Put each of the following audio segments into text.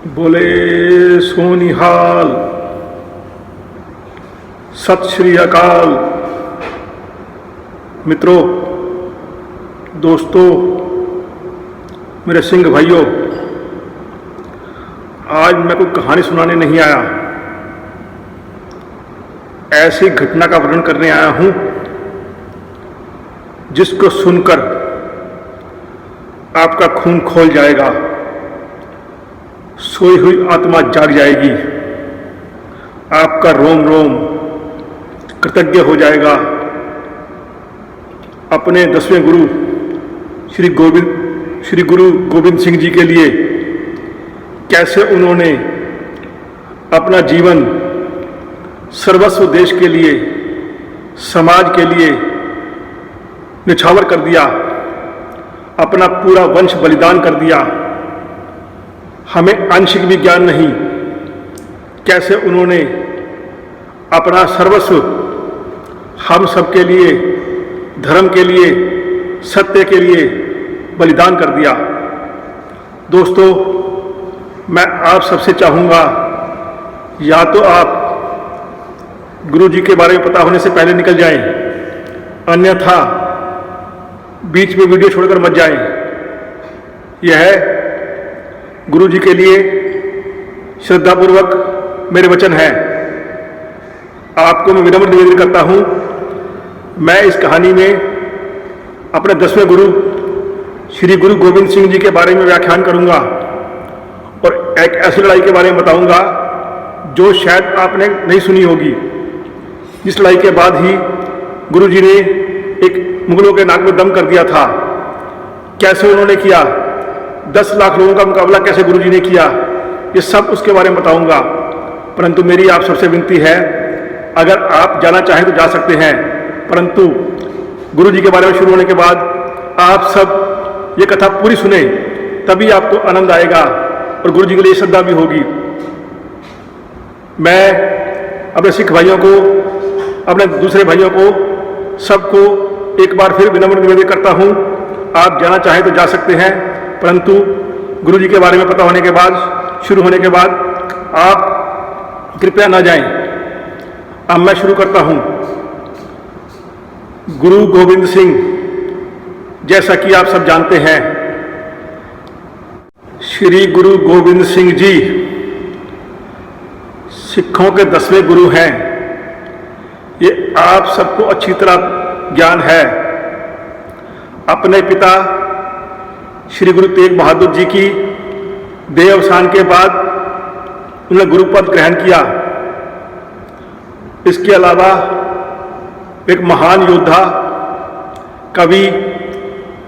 बोले सोनिहाल, सत श्री अकाल। मित्रों, दोस्तों, मेरे सिंह भाइयों, आज मैं कोई कहानी सुनाने नहीं आया, ऐसी घटना का वर्णन करने आया हूं जिसको सुनकर आपका खून खौल जाएगा, सोई हुई आत्मा जाग जाएगी, आपका रोम रोम कृतज्ञ हो जाएगा। अपने 10वें गुरु श्री गुरु गोविंद सिंह जी के लिए कैसे उन्होंने अपना जीवन सर्वस्व देश के लिए, समाज के लिए निछावर कर दिया, अपना पूरा वंश बलिदान कर दिया। हमें आंशिक भी ज्ञान नहीं, कैसे उन्होंने अपना सर्वस्व हम सबके लिए, धर्म के लिए, सत्य के लिए बलिदान कर दिया। दोस्तों, मैं आप सबसे चाहूँगा, या तो आप गुरु जी के बारे में पता होने से पहले निकल जाएं, अन्यथा बीच में वीडियो छोड़कर मत जाएं। यह गुरु जी के लिए श्रद्धापूर्वक मेरे वचन है। आपको मैं विनम्र निवेदन करता हूं, मैं इस कहानी में अपने 10वें गुरु श्री गुरु गोविंद सिंह जी के बारे में व्याख्यान करूंगा और एक ऐसी लड़ाई के बारे में बताऊंगा जो शायद आपने नहीं सुनी होगी, जिस लड़ाई के बाद ही गुरु जी ने एक मुगलों के नाक में दम कर दिया था। कैसे उन्होंने किया, 10 लाख लोगों का मुकाबला कैसे गुरु जी ने किया, ये सब उसके बारे में बताऊंगा। परंतु मेरी आप सबसे विनती है, अगर आप जाना चाहें तो जा सकते हैं, परंतु गुरु जी के बारे में शुरू होने के बाद आप सब ये कथा पूरी सुने, तभी आपको आनंद आएगा और गुरु जी के लिए श्रद्धा भी होगी। मैं अपने सिख भाइयों को, अपने दूसरे भाइयों को, सबको एक बार फिर विनम्र निवेदन करता हूं, आप जाना चाहें तो जा सकते हैं, परंतु गुरु जी के बारे में पता होने के बाद, शुरू होने के बाद आप कृपया ना जाएं। अब मैं शुरू करता हूं। गुरु गोविंद सिंह, जैसा कि आप सब जानते हैं, श्री गुरु गोविंद सिंह जी सिखों के 10वें गुरु हैं। ये आप सबको अच्छी तरह ज्ञान है। अपने पिता श्री गुरु तेग बहादुर जी की देह अवसान के बाद उन्होंने गुरु पद ग्रहण किया। इसके अलावा एक महान योद्धा, कवि,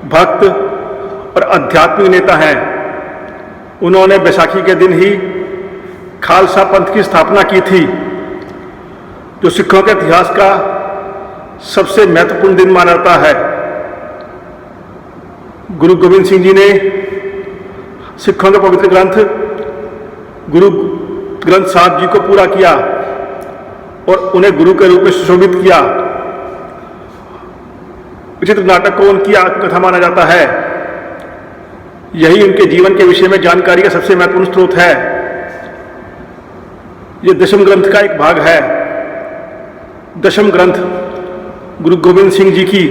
भक्त और आध्यात्मिक नेता हैं। उन्होंने बैसाखी के दिन ही खालसा पंथ की स्थापना की थी, जो सिखों के इतिहास का सबसे महत्वपूर्ण दिन माना जाता है। गुरु गोविंद सिंह जी ने सिखों के पवित्र ग्रंथ गुरु ग्रंथ साहिब जी को पूरा किया और उन्हें गुरु के रूप में सुशोभित किया। विचित्र नाटक को उनकी आत्मकथा माना जाता है। यही उनके जीवन के विषय में जानकारी का सबसे महत्वपूर्ण स्रोत है। यह 10वें ग्रंथ का एक भाग है। 10वां ग्रंथ गुरु गोविंद सिंह जी की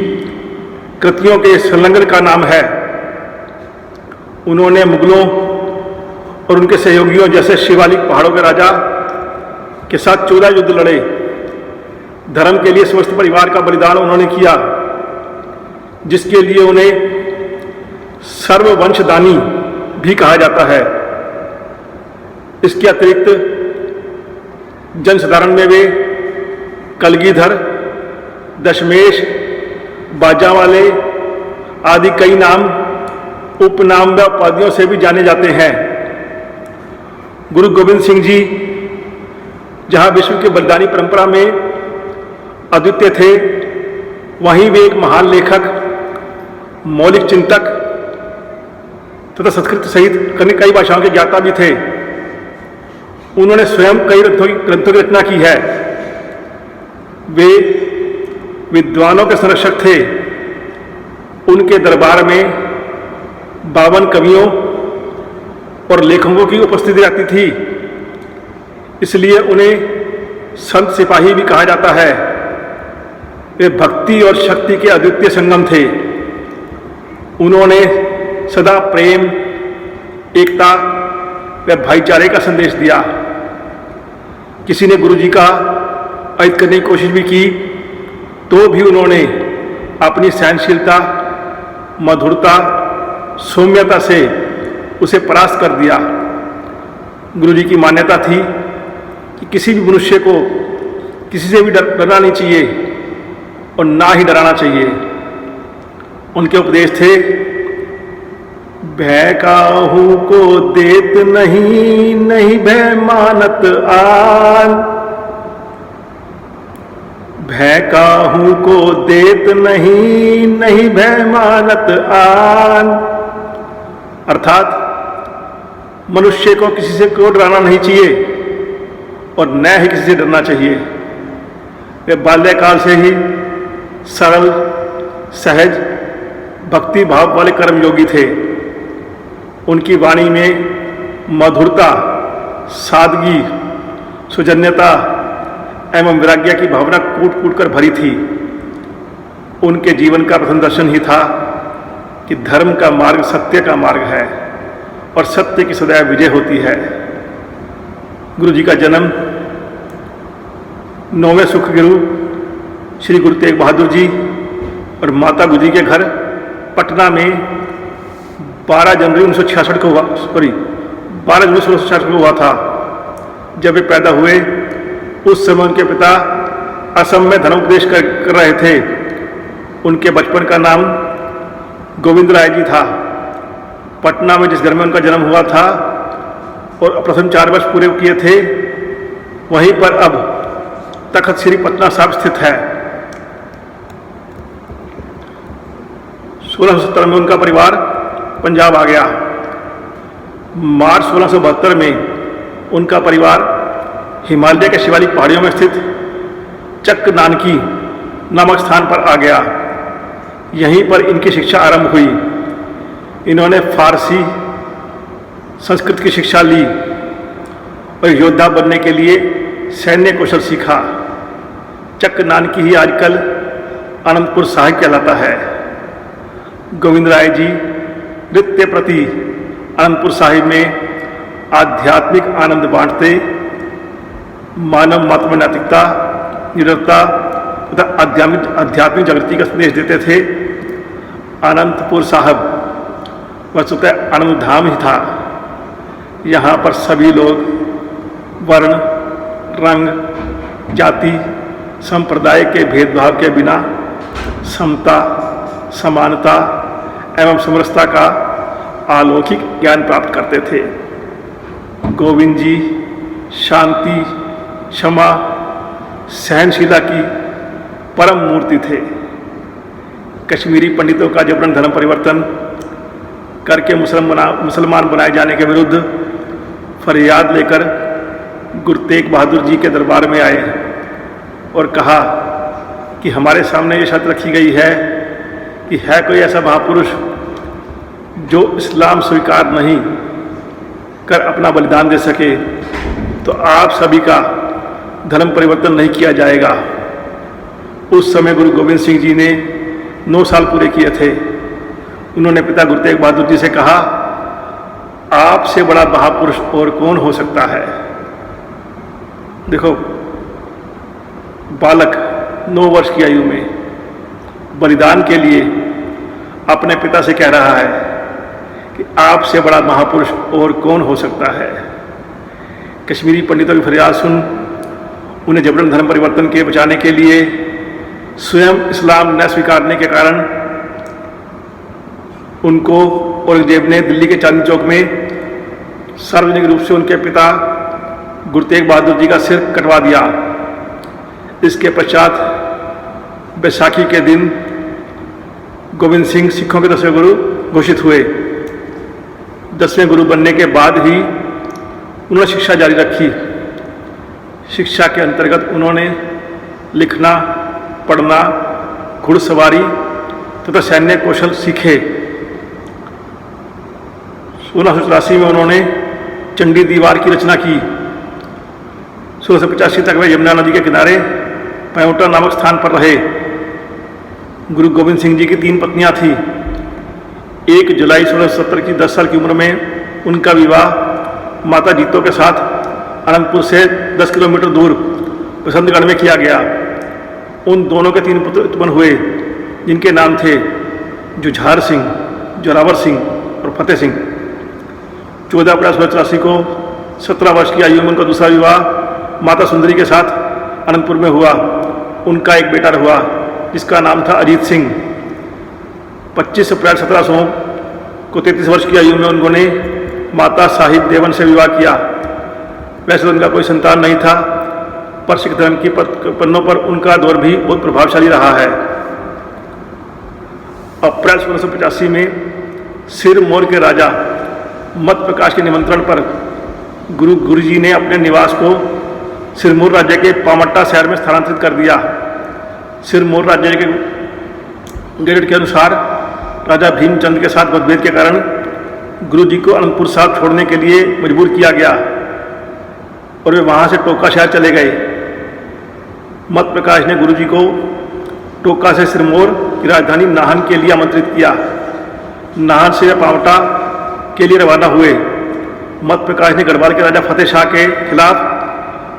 कृतियों के संलग्न का नाम है। उन्होंने मुगलों और उनके सहयोगियों जैसे शिवालिक पहाड़ों के राजा के साथ 14 युद्ध लड़े। धर्म के लिए समस्त परिवार का बलिदान उन्होंने किया, जिसके लिए उन्हें सर्ववंशदानी भी कहा जाता है। इसके अतिरिक्त जनसाधारण में वे कलगीधर, दशमेश, बाजावाले आदि कई नाम, उपनाम व उपाधियों से भी जाने जाते हैं। गुरु गोविंद सिंह जी जहां विश्व की बलिदानी परंपरा में अद्वितीय थे, वहीं वे एक महान लेखक, मौलिक चिंतक तथा संस्कृत सहित कई भाषाओं के ज्ञाता भी थे। उन्होंने स्वयं कई ग्रंथों की रचना की है। वे विद्वानों के संरक्षक थे। उनके दरबार में 52 कवियों और लेखकों की उपस्थिति रहती थी, इसलिए उन्हें संत सिपाही भी कहा जाता है। वे भक्ति और शक्ति के अद्वितीय संगम थे। उन्होंने सदा प्रेम, एकता व भाईचारे का संदेश दिया। किसी ने गुरु जी का अहित करने की कोशिश भी की तो भी उन्होंने अपनी सहनशीलता, मधुरता, सौम्यता से उसे परास्त कर दिया। गुरु जी की मान्यता थी कि किसी भी मनुष्य को किसी से भी डरना नहीं चाहिए और ना ही डराना चाहिए। उनके उपदेश थे, भय काहू को देत नहीं, नहीं भय मानत आन। भय काहू को देत नहीं, नहीं भय मानत आन। अर्थात मनुष्य को किसी से क्यों डराना नहीं चाहिए और न ही किसी से डरना चाहिए। वे बाल्यकाल से ही सरल, सहज, भक्ति भाव वाले कर्मयोगी थे। उनकी वाणी में मधुरता, सादगी, सुजन्यता एवं वैराग्य की भावना कूट कूट कर भरी थी। उनके जीवन का प्रथम दर्शन ही था कि धर्म का मार्ग सत्य का मार्ग है और सत्य की सदैव विजय होती है। गुरु जी का जन्म 9वें सुख गुरु श्री गुरु तेग बहादुर जी और माता गुजरी के घर पटना में 12 जनवरी 1966 को हुआ। 12 जनवरी 1966 को हुआ था। जब वे पैदा हुए उस समय उनके पिता असम में धर्मोपदेश कर रहे थे। उनके बचपन का नाम गोविंद राय जी था। पटना में जिस घर में उनका जन्म हुआ था और प्रथम 4 वर्ष पूरे किए थे, वहीं पर अब तख्त श्री पटना साहिब स्थित है। 1670 में उनका परिवार पंजाब आ गया। मार्च 1672 में उनका परिवार हिमालय के शिवालिक पहाड़ियों में स्थित चक नानकी नामक स्थान पर आ गया। यहीं पर इनकी शिक्षा आरंभ हुई। इन्होंने फारसी, संस्कृत की शिक्षा ली और योद्धा बनने के लिए सैन्य कौशल सीखा। चक नानकी ही आजकल आनंदपुर साहिब कहलाता है। गोविंद राय जी नृत्य प्रति आनंदपुर साहिब में आध्यात्मिक आनंद बांटते, मानव मात्र में नैतिकता, निडरता तथा आध्यात्मिक जागृति का संदेश देते थे। आनंदपुर साहिब वस्तुतः आनंद धाम ही था। यहाँ पर सभी लोग वर्ण, रंग, जाति, संप्रदाय के भेदभाव के बिना समता, समानता एवं समरसता का अलौकिक ज्ञान प्राप्त करते थे। गोविंद जी शांति, क्षमा, सहनशीलता की परम मूर्ति थे। कश्मीरी पंडितों का जबरन धर्म परिवर्तन करके मुसलमान बनाए जाने के विरुद्ध फरियाद लेकर गुरु तेग बहादुर जी के दरबार में आए और कहा कि हमारे सामने ये शर्त रखी गई है कि है कोई ऐसा महापुरुष जो इस्लाम स्वीकार नहीं कर अपना बलिदान दे सके, तो आप सभी का धर्म परिवर्तन नहीं किया जाएगा। उस समय गुरु गोविंद सिंह जी ने 9 साल पूरे किए थे। उन्होंने पिता गुरु तेग बहादुर जी से कहा, आपसे बड़ा महापुरुष और कौन हो सकता है। देखो, बालक 9 वर्ष की आयु में बलिदान के लिए अपने पिता से कह रहा है कि आपसे बड़ा महापुरुष और कौन हो सकता है। कश्मीरी पंडितों की फरियाद सुन उन्हें जबरन धर्म परिवर्तन के बचाने के लिए स्वयं इस्लाम न स्वीकारने के कारण उनको औरंगजेब ने दिल्ली के चांदनी चौक में सार्वजनिक रूप से उनके पिता गुरु तेग बहादुर जी का सिर कटवा दिया। इसके पश्चात बैसाखी के दिन गोविंद सिंह सिखों के 10वें गुरु घोषित हुए। 10वें गुरु बनने के बाद ही उन्होंने शिक्षा जारी रखी। शिक्षा के अंतर्गत उन्होंने लिखना, पढ़ना, घुड़सवारी तथा सैन्य कौशल सीखे। 1684 में उन्होंने चंडी दीवार की रचना की। 1685 तक वे यमुना नदी के किनारे पैंवटा नामक स्थान पर रहे। गुरु गोविंद सिंह जी की 3 पत्नियां थीं। 1 जुलाई 1670 की 10 साल की उम्र में उनका विवाह माता जीतो के साथ अनंतपुर से 10 किलोमीटर दूर बसंतगढ़ में किया गया। उन दोनों के 3 पुत्र उत्पन्न हुए, जिनके नाम थे जुझार सिंह, जोरावर सिंह और फतेह सिंह। 14 अप्रैल 1684 को 17 वर्ष की आयु में उनका दूसरा विवाह माता सुंदरी के साथ अनंतपुर में हुआ। उनका एक बेटा हुआ, जिसका नाम था अजीत सिंह। 25 अप्रैल 1700 को 33 वर्ष की आयु में उन्होंने माता साहिब देवन से विवाह किया। वैसे उनका कोई संतान नहीं था, पर सिख धर्म की पन्नों पर उनका दौर भी बहुत प्रभावशाली रहा है। अप्रैल 1685 में सिरमौर के राजा मत प्रकाश के निमंत्रण पर गुरु जी ने अपने निवास को सिरमौर राज्य के पामट्टा शहर में स्थानांतरित कर दिया। सिरमौर राज्य के गैजेट के अनुसार राजा भीमचंद के साथ मतभेद के कारण गुरु जी को अनंतपुर साहब छोड़ने के लिए मजबूर किया गया और वे वहाँ से टोका शहर चले गए। मत प्रकाश ने गुरु जी को टोका से सिरमौर की राजधानी नाहन के लिए आमंत्रित किया। नाहन से वे पावटा के लिए रवाना हुए। मत प्रकाश ने गढ़वाल के राजा फतेह शाह के खिलाफ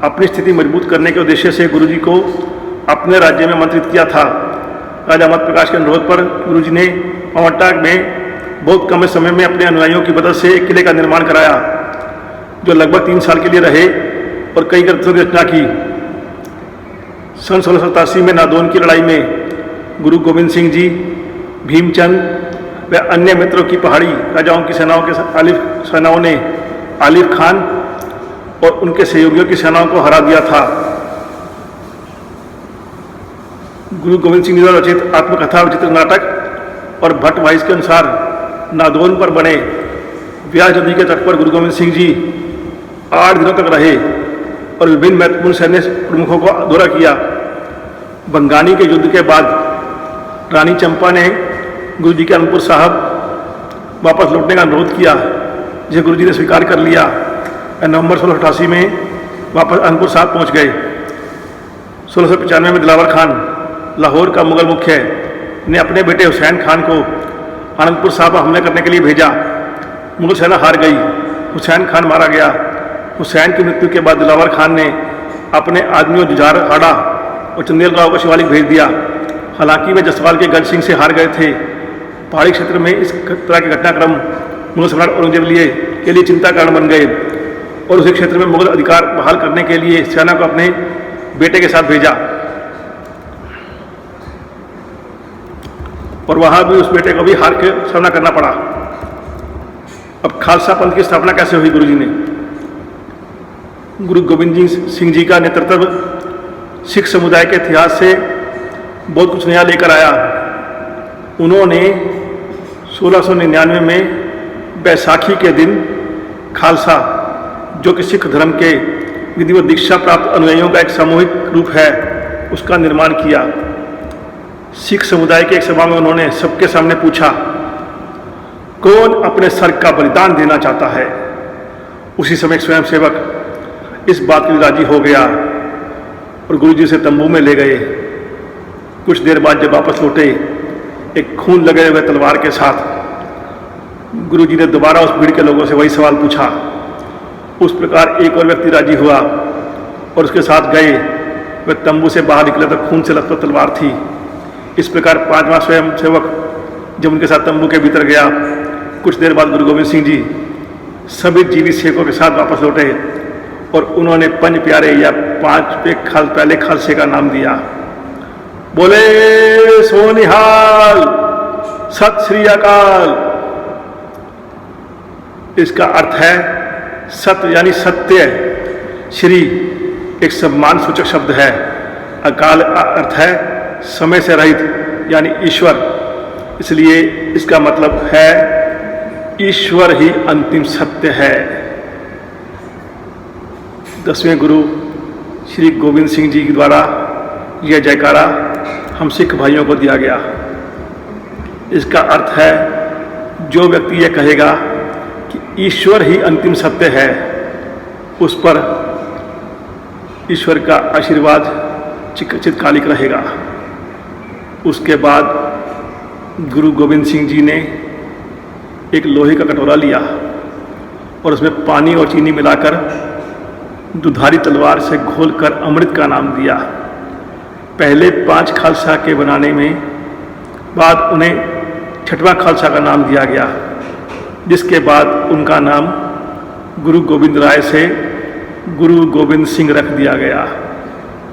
अपनी स्थिति मजबूत करने के उद्देश्य से गुरु जी को अपने राज्य में आमंत्रित किया था। राजा मत प्रकाश के अनुरोध पर गुरु जी ने पावटा में बहुत कम समय में अपने अनुयायियों की मदद से एक किले का निर्माण कराया, जो लगभग 3 साल के लिए रहे और कई ग्रंथों की रचना की। सन 1687 में नादौन की लड़ाई में गुरु गोविंद सिंह जी, भीमचंद व अन्य मित्रों की पहाड़ी राजाओं की सेनाओं ने आलिफ खान और उनके सहयोगियों की सेनाओं को हरा दिया था। गुरु गोविंद सिंह जी द्वारा रचित आत्मकथा विचित्र नाटक और भट्ट वाइस के अनुसार नादौन पर बने व्यास नदी के तट पर गुरु गोविंद सिंह जी 8 दिनों तक रहे और विभिन्न महत्वपूर्ण सैन्य प्रमुखों को दौरा किया। बंगानी के युद्ध के बाद रानी चंपा ने गुरु जी के अनंतपुर साहब वापस लौटने का अनुरोध किया, जिसे गुरु जी ने स्वीकार कर लिया। नवंबर 1688 में वापस अनंतपुर साहब पहुंच गए। 1695 में दिलावर खान, लाहौर का मुगल मुख्य, ने अपने बेटे हुसैन खान को अनंतपुर साहब पर हमले करने के लिए भेजा। मुगल सेना हार गई, हुसैन खान मारा गया। हुसैन की मृत्यु के बाद दिलावर खान ने अपने आदमियों जुझार हाड़ा और चंदेल राव को शिवालिक भेज दिया। हालांकि वे जसवाल के गढ़ सिंह से हार गए थे। पहाड़ी क्षेत्र में इस तरह के घटनाक्रम मुगल सम्राट औरंगजेब के लिए चिंता कारण बन गए और उस क्षेत्र में मुगल अधिकार बहाल करने के लिए सेना को अपने बेटे के साथ भेजा और वहां भी उस बेटे को भी हार के सामना करना पड़ा। अब खालसा पंथ की स्थापना कैसे हुई? गुरु जी ने गुरु गोविंद सिंह जी का नेतृत्व सिख समुदाय के इतिहास से बहुत कुछ नया लेकर आया। उन्होंने 1699 में बैसाखी के दिन खालसा, जो कि सिख धर्म के विधिवत दीक्षा प्राप्त अनुयायियों का एक सामूहिक रूप है, उसका निर्माण किया। सिख समुदाय की एक सभा में उन्होंने सबके सामने पूछा, कौन अपने सर का बलिदान देना चाहता है? उसी समय एक स्वयंसेवक इस बात के लिए राजी हो गया और गुरु जी से तंबू में ले गए। कुछ देर बाद जब वापस लौटे, एक खून लगे हुए तलवार के साथ, गुरु जी ने दोबारा उस भीड़ के लोगों से वही सवाल पूछा। उस प्रकार एक और व्यक्ति राजी हुआ और उसके साथ गए। वह तंबू से बाहर निकले तो खून से लथपथ तलवार थी। इस प्रकार 5वां स्वयंसेवक जब उनके साथ तंबू के भीतर गया, कुछ देर बाद गुरु गोविंद सिंह जी सभी जीवित सेवकों के साथ वापस लौटे और उन्होंने 5 प्यारे या 5 पहले खालसे का नाम दिया। बोले सोनिहाल, सत श्री अकाल। इसका अर्थ है सत्य यानी सत्य, श्री एक सम्मान सूचक शब्द है। अकाल अर्थ है समय से रहित यानी ईश्वर, इसलिए इसका मतलब है ईश्वर ही अंतिम सत्य है। 10वें गुरु श्री गोविंद सिंह जी के द्वारा यह जयकारा हम सिख भाइयों को दिया गया। इसका अर्थ है जो व्यक्ति यह कहेगा कि ईश्वर ही अंतिम सत्य है, उस पर ईश्वर का आशीर्वाद चिरकालिक रहेगा। उसके बाद गुरु गोविंद सिंह जी ने एक लोहे का कटोरा लिया और उसमें पानी और चीनी मिलाकर दुधारी तलवार से घोलकर अमृत का नाम दिया। पहले 5 खालसा के बनाने में बाद उन्हें 6वां खालसा का नाम दिया गया, जिसके बाद उनका नाम गुरु गोविंद राय से गुरु गोविंद सिंह रख दिया गया।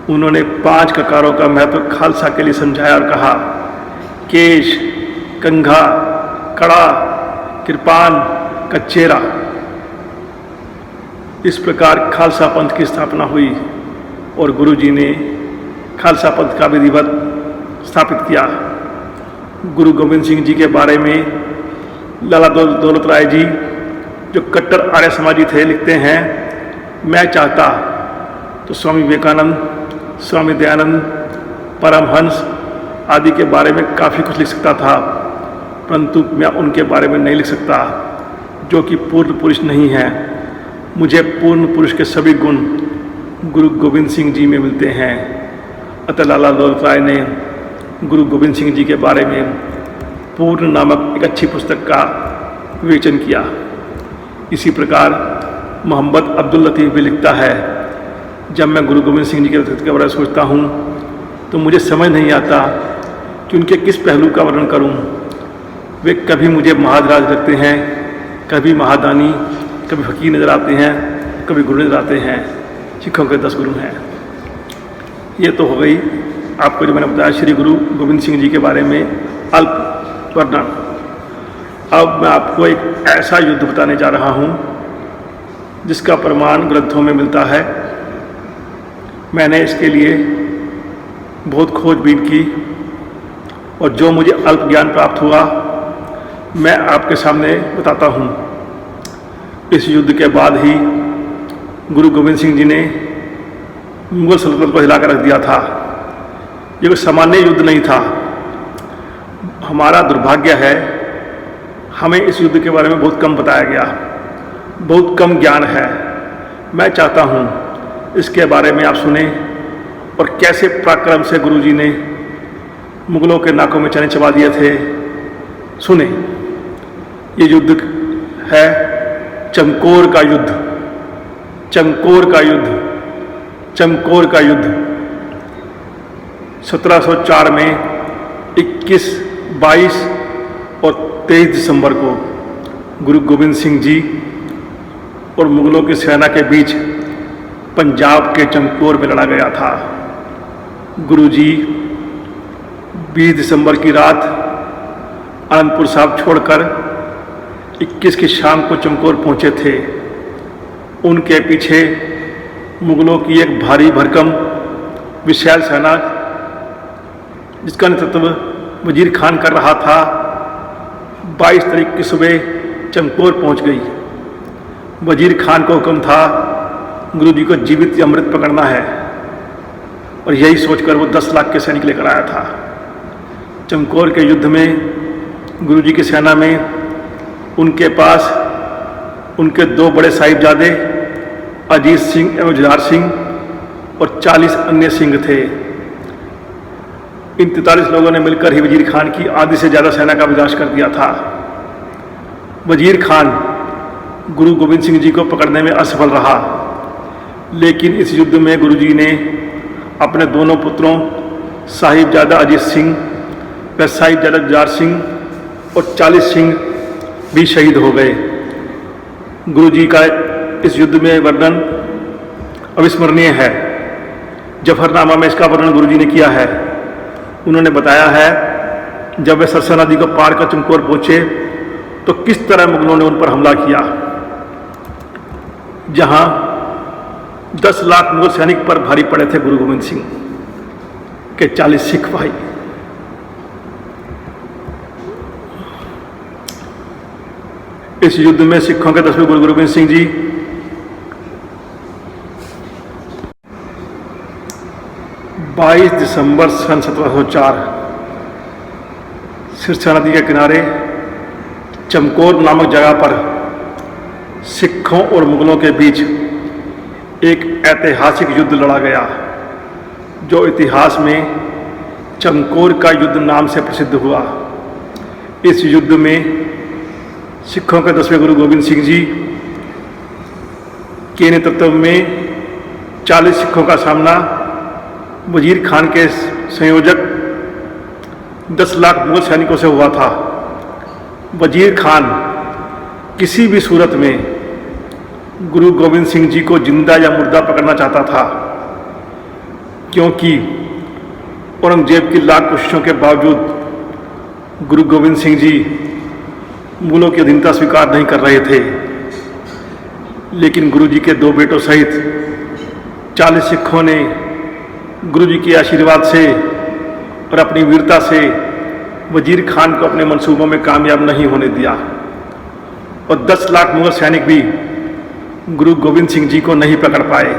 उन्होंने 5 ककारों का महत्व खालसा के लिए समझाया और कहा, केश, कंघा, कड़ा, कृपान, कचेरा। इस प्रकार खालसा पंथ की स्थापना हुई और गुरु जी ने खालसा पंथ का विधिवत स्थापित किया। गुरु गोविंद सिंह जी के बारे में लाला दौलत राय जी, जो कट्टर आर्य समाजी थे, लिखते हैं, मैं चाहता तो स्वामी विवेकानंद, स्वामी दयानंद, परमहंस आदि के बारे में काफ़ी कुछ लिख सकता था, परंतु मैं उनके बारे में नहीं लिख सकता, जो कि पूर्ण पुरुष नहीं है। मुझे पूर्ण पुरुष के सभी गुण गुरु गोविंद सिंह जी में मिलते हैं। अतः लाला दौलत राय ने गुरु गोविंद सिंह जी के बारे में पूर्ण नामक एक अच्छी पुस्तक का विवेचन किया। इसी प्रकार मोहम्मद अब्दुल लतीफ़ भी लिखता है, जब मैं गुरु गोविंद सिंह जी के व्यक्तित्व के बारे में सोचता हूँ तो मुझे समझ नहीं आता कि उनके किस पहलू का वर्णन करूँ। वे कभी मुझे महाधराज लगते हैं, कभी महादानी, कभी फकीर नज़र आते हैं, कभी गुरु नज़र आते हैं। सिखों के 10 गुरु हैं। ये तो हो गई आपको जो मैंने बताया श्री गुरु गोविंद सिंह जी के बारे में अल्प वर्णन। अब मैं आपको एक ऐसा युद्ध बताने जा रहा हूँ जिसका प्रमाण ग्रंथों में मिलता है। मैंने इसके लिए बहुत खोजबीन की और जो मुझे अल्प ज्ञान प्राप्त हुआ मैं आपके सामने बताता हूँ। इस युद्ध के बाद ही गुरु गोविंद सिंह जी ने मुगल सल्तनत को हिलाकर रख दिया था। ये कोई सामान्य युद्ध नहीं था। हमारा दुर्भाग्य है, हमें इस युद्ध के बारे में बहुत कम बताया गया, बहुत कम ज्ञान है। मैं चाहता हूँ इसके बारे में आप सुने और कैसे पराक्रम से गुरु जी ने मुगलों के नाकों में चने चबा दिए थे, सुने। ये युद्ध है चमकौर का युद्ध, चमकौर का युद्ध, चमकौर का युद्ध। 1704 में 21, 22 और 23 दिसंबर को गुरु गोविंद सिंह जी और मुगलों की सेना के बीच पंजाब के चमकौर में लड़ा गया था। गुरु जी 20 दिसंबर की रात आनंदपुर साहब छोड़कर 21 की शाम को चमकौर पहुंचे थे। उनके पीछे मुगलों की एक भारी भरकम विशाल सेना, जिसका नेतृत्व वजीर खान कर रहा था, 22 तारीख की सुबह चमकौर पहुंच गई। वजीर खान को हुक्म था गुरु जी को जीवित या अमृत पकड़ना है और यही सोचकर वो 10 लाख के सैनिक लेकर आया था। चमकौर के युद्ध में गुरु जी की सेना में उनके पास उनके 2 बड़े साहिबजादे अजीत सिंह एवं जुझार सिंह और 40 अन्य सिंह थे। इन 43 लोगों ने मिलकर ही वजीर खान की आधी से ज़्यादा सेना का विनाश कर दिया था। वजीर खान गुरु गोविंद सिंह जी को पकड़ने में असफल रहा, लेकिन इस युद्ध में गुरु जी ने अपने दोनों पुत्रों साहिबजादा अजीत सिंह व साहिबजादा जुझार सिंह और 40 सिंह भी शहीद हो गए। गुरु जी का इस युद्ध में वर्णन अविस्मरणीय है। जफरनामा में इसका वर्णन गुरु जी ने किया है। उन्होंने बताया है जब वे सरसा नदी को पार कर चमकौर पहुंचे तो किस तरह मुगलों ने उन पर हमला किया। जहां 10 लाख मुगल सैनिक पर भारी पड़े थे गुरु गोविंद सिंह के 40 सिख भाई। इस युद्ध में सिखों के 10वें गुरु गोविंद सिंह जी 22 दिसंबर सन 1704 सिरसा नदी के किनारे चमकौर नामक जगह पर सिखों और मुगलों के बीच एक ऐतिहासिक युद्ध लड़ा गया जो इतिहास में चमकौर का युद्ध नाम से प्रसिद्ध हुआ। इस युद्ध में सिखों के 10वें गुरु गोविंद सिंह जी के नेतृत्व में 40 सिखों का सामना वजीर खान के संयोजक 10 लाख मुगल सैनिकों से हुआ था। वजीर खान किसी भी सूरत में गुरु गोविंद सिंह जी को जिंदा या मुर्दा पकड़ना चाहता था, क्योंकि औरंगजेब की लाख कोशिशों के बावजूद गुरु गोविंद सिंह जी मुगलों की अधीनता स्वीकार नहीं कर रहे थे। लेकिन गुरु जी के 2 बेटों सहित 40 सिखों ने गुरु जी के आशीर्वाद से और अपनी वीरता से वजीर खान को अपने मंसूबों में कामयाब नहीं होने दिया और 10 लाख मुगल सैनिक भी गुरु गोविंद सिंह जी को नहीं पकड़ पाए।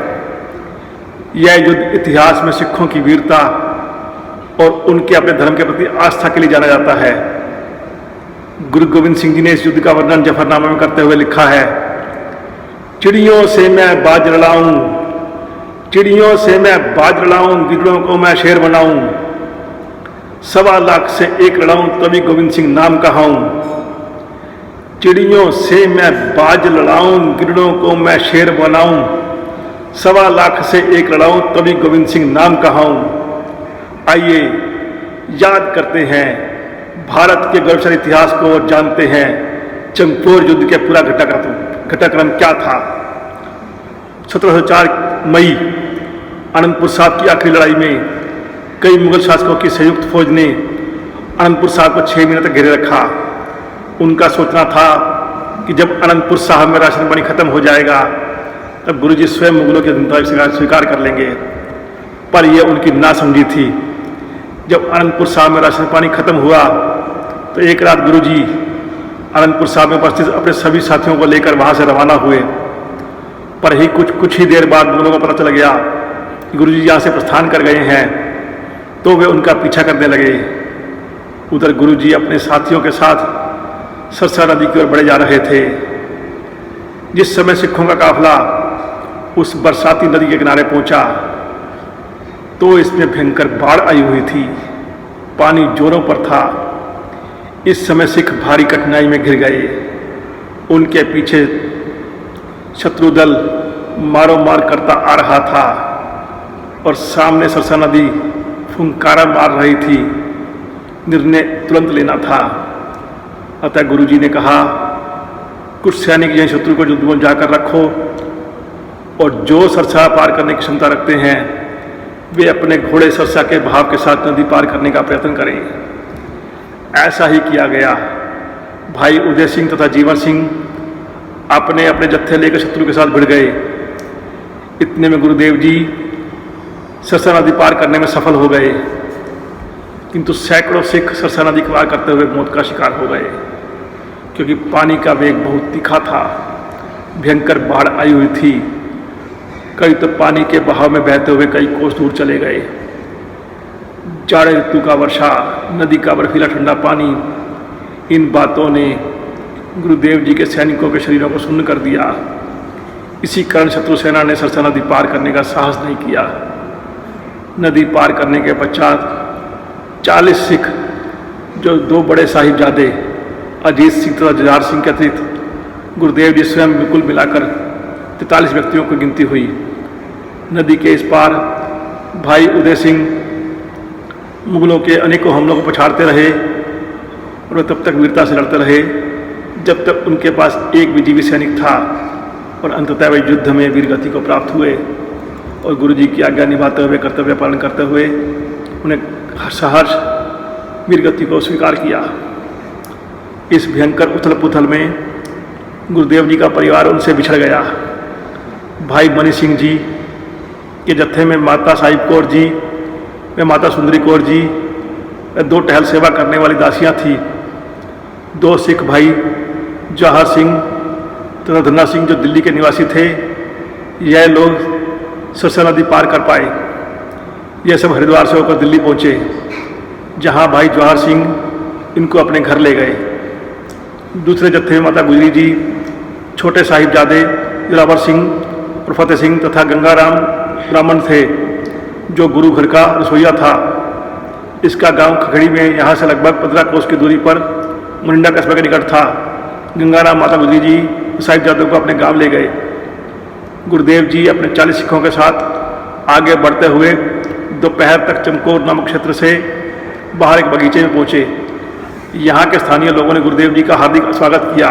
यह युद्ध इतिहास में सिखों की वीरता और उनके अपने धर्म के प्रति आस्था के लिए जाना जाता है। गुरु गोविंद सिंह जी ने इस युद्ध का वर्णन जफरनामा में करते हुए लिखा है, चिड़ियों से मैं बाज लड़ाऊं, चिड़ियों से मैं बाज लड़ाऊं, गिरड़ों को मैं शेर बनाऊं, 1.25 लाख से एक लड़ाऊं तभी गोविंद सिंह नाम कहाऊं। चिड़ियों से मैं बाज लड़ाऊं, गिरड़ों को मैं शेर बनाऊं, 1.25 लाख से एक लड़ाऊं तभी गोविंद सिंह नाम कहाऊं। आइए याद करते हैं भारत के गौरवशाली इतिहास को और जानते हैं चमकौर युद्ध के पूरा घटनाक्रम क्या था। 1704 मई आनंदपुर साहब की आखिरी लड़ाई में कई मुगल शासकों की संयुक्त फौज ने आनंदपुर साहब को 6 महीने तक घेरे रखा। उनका सोचना था कि जब आनंदपुर साहब में राशन पानी खत्म हो जाएगा तब गुरुजी स्वयं मुगलों की अधीनता स्वीकार कर लेंगे, पर यह उनकी नासमझी थी। जब आनंदपुर साहब में राशन पानी खत्म हुआ तो एक रात गुरुजी आनंदपुर साहब में उपस्थित अपने सभी साथियों को लेकर वहां से रवाना हुए, पर ही कुछ ही देर बाद मुगलों को पता चल गया कि गुरुजी यहाँ से प्रस्थान कर गए हैं, तो वे उनका पीछा करने लगे। उधर गुरुजी अपने साथियों के साथ सरसा नदी की ओर बढ़े जा रहे थे। जिस समय सिखों का काफिला उस बरसाती नदी के किनारे पहुंचा तो इसमें भयंकर बाढ़ आई हुई थी, पानी जोरों पर था। इस समय सिख भारी कठिनाई में घिर गए। उनके पीछे शत्रु दल मारो मार करता आ रहा था और सामने सरसा नदी फुंकारा मार रही थी। निर्णय तुरंत लेना था। अतः गुरुजी ने कहा, कुछ सैनिक यह शत्रु को युद्ध में जाकर रखो और जो सरसा पार करने की क्षमता रखते हैं वे अपने घोड़े सरसा के बहाव के साथ नदी पार करने का प्रयत्न करें। ऐसा ही किया गया। भाई उदय सिंह तथा जीवन सिंह अपने अपने जत्थे लेकर शत्रु के साथ भिड़ गए। इतने में गुरुदेव जी सरसा नदी पार करने में सफल हो गए, किंतु सैकड़ों सिख सरसा नदी पार करते हुए मौत का शिकार हो गए, क्योंकि पानी का वेग बहुत तीखा था। भयंकर बाढ़ आई हुई थी। कई तो पानी के बहाव में बहते हुए कई कोस दूर चले गए। जाड़े ऋतु का वर्षा, नदी का बर्फीला ठंडा पानी, इन बातों ने गुरुदेव जी के सैनिकों के शरीरों को सुन्न कर दिया। इसी कारण शत्रु सेना ने सरसा नदी पार करने का साहस नहीं किया। नदी पार करने के पश्चात 40 सिख, जो 2 बड़े साहिबजादे अजीत सिंह तथा जुझार सिंह के अतिरिक्त गुरुदेव जी स्वयं बिल्कुल मिलाकर 43 व्यक्तियों की गिनती हुई। नदी के इस पार भाई उदय सिंह मुगलों के अनेकों हमलों को पछाड़ते रहे और वे तब तक वीरता से लड़ते रहे जब तक उनके पास एक भी जीवित सैनिक था, और अंततः वे युद्ध में वीरगति को प्राप्त हुए और गुरु जी की आज्ञा निभाते हुए, कर्तव्य पालन करते हुए उन्हें सहर्ष वीरगति को स्वीकार किया। इस भयंकर उथल पुथल में गुरुदेव जी का परिवार उनसे बिछड़ गया। भाई मनी सिंह जी के जत्थे में माता साहिब कौर जी व माता सुंदरी कौर जी व 2 टहल सेवा करने वाली दासियां थी। 2 सिख भाई जवाहर सिंह तथा धन्ना सिंह जो दिल्ली के निवासी थे, यह लोग सरसा नदी पार कर पाए। यह सब हरिद्वार से होकर दिल्ली पहुँचे, जहाँ भाई जवाहर सिंह इनको अपने घर ले गए। दूसरे जत्थे में माता गुजरी जी छोटे साहिबजादे दिलावर सिंह और फतेह सिंह तथा गंगाराम ब्राह्मण थे, जो गुरु घर का रसोइया था। इसका गांव खखड़ी में यहाँ से लगभग 15 कोस की दूरी पर मुनिंडा कस्बे के निकट था। गंगाराम माता गुजरी जी साहिबजादों को अपने गांव ले गए। गुरुदेव जी अपने 40 सिखों के साथ आगे बढ़ते हुए दोपहर तक चमकौर नामक क्षेत्र से बाहर एक बगीचे में पहुँचे। यहाँ के स्थानीय लोगों ने गुरुदेव जी का हार्दिक स्वागत किया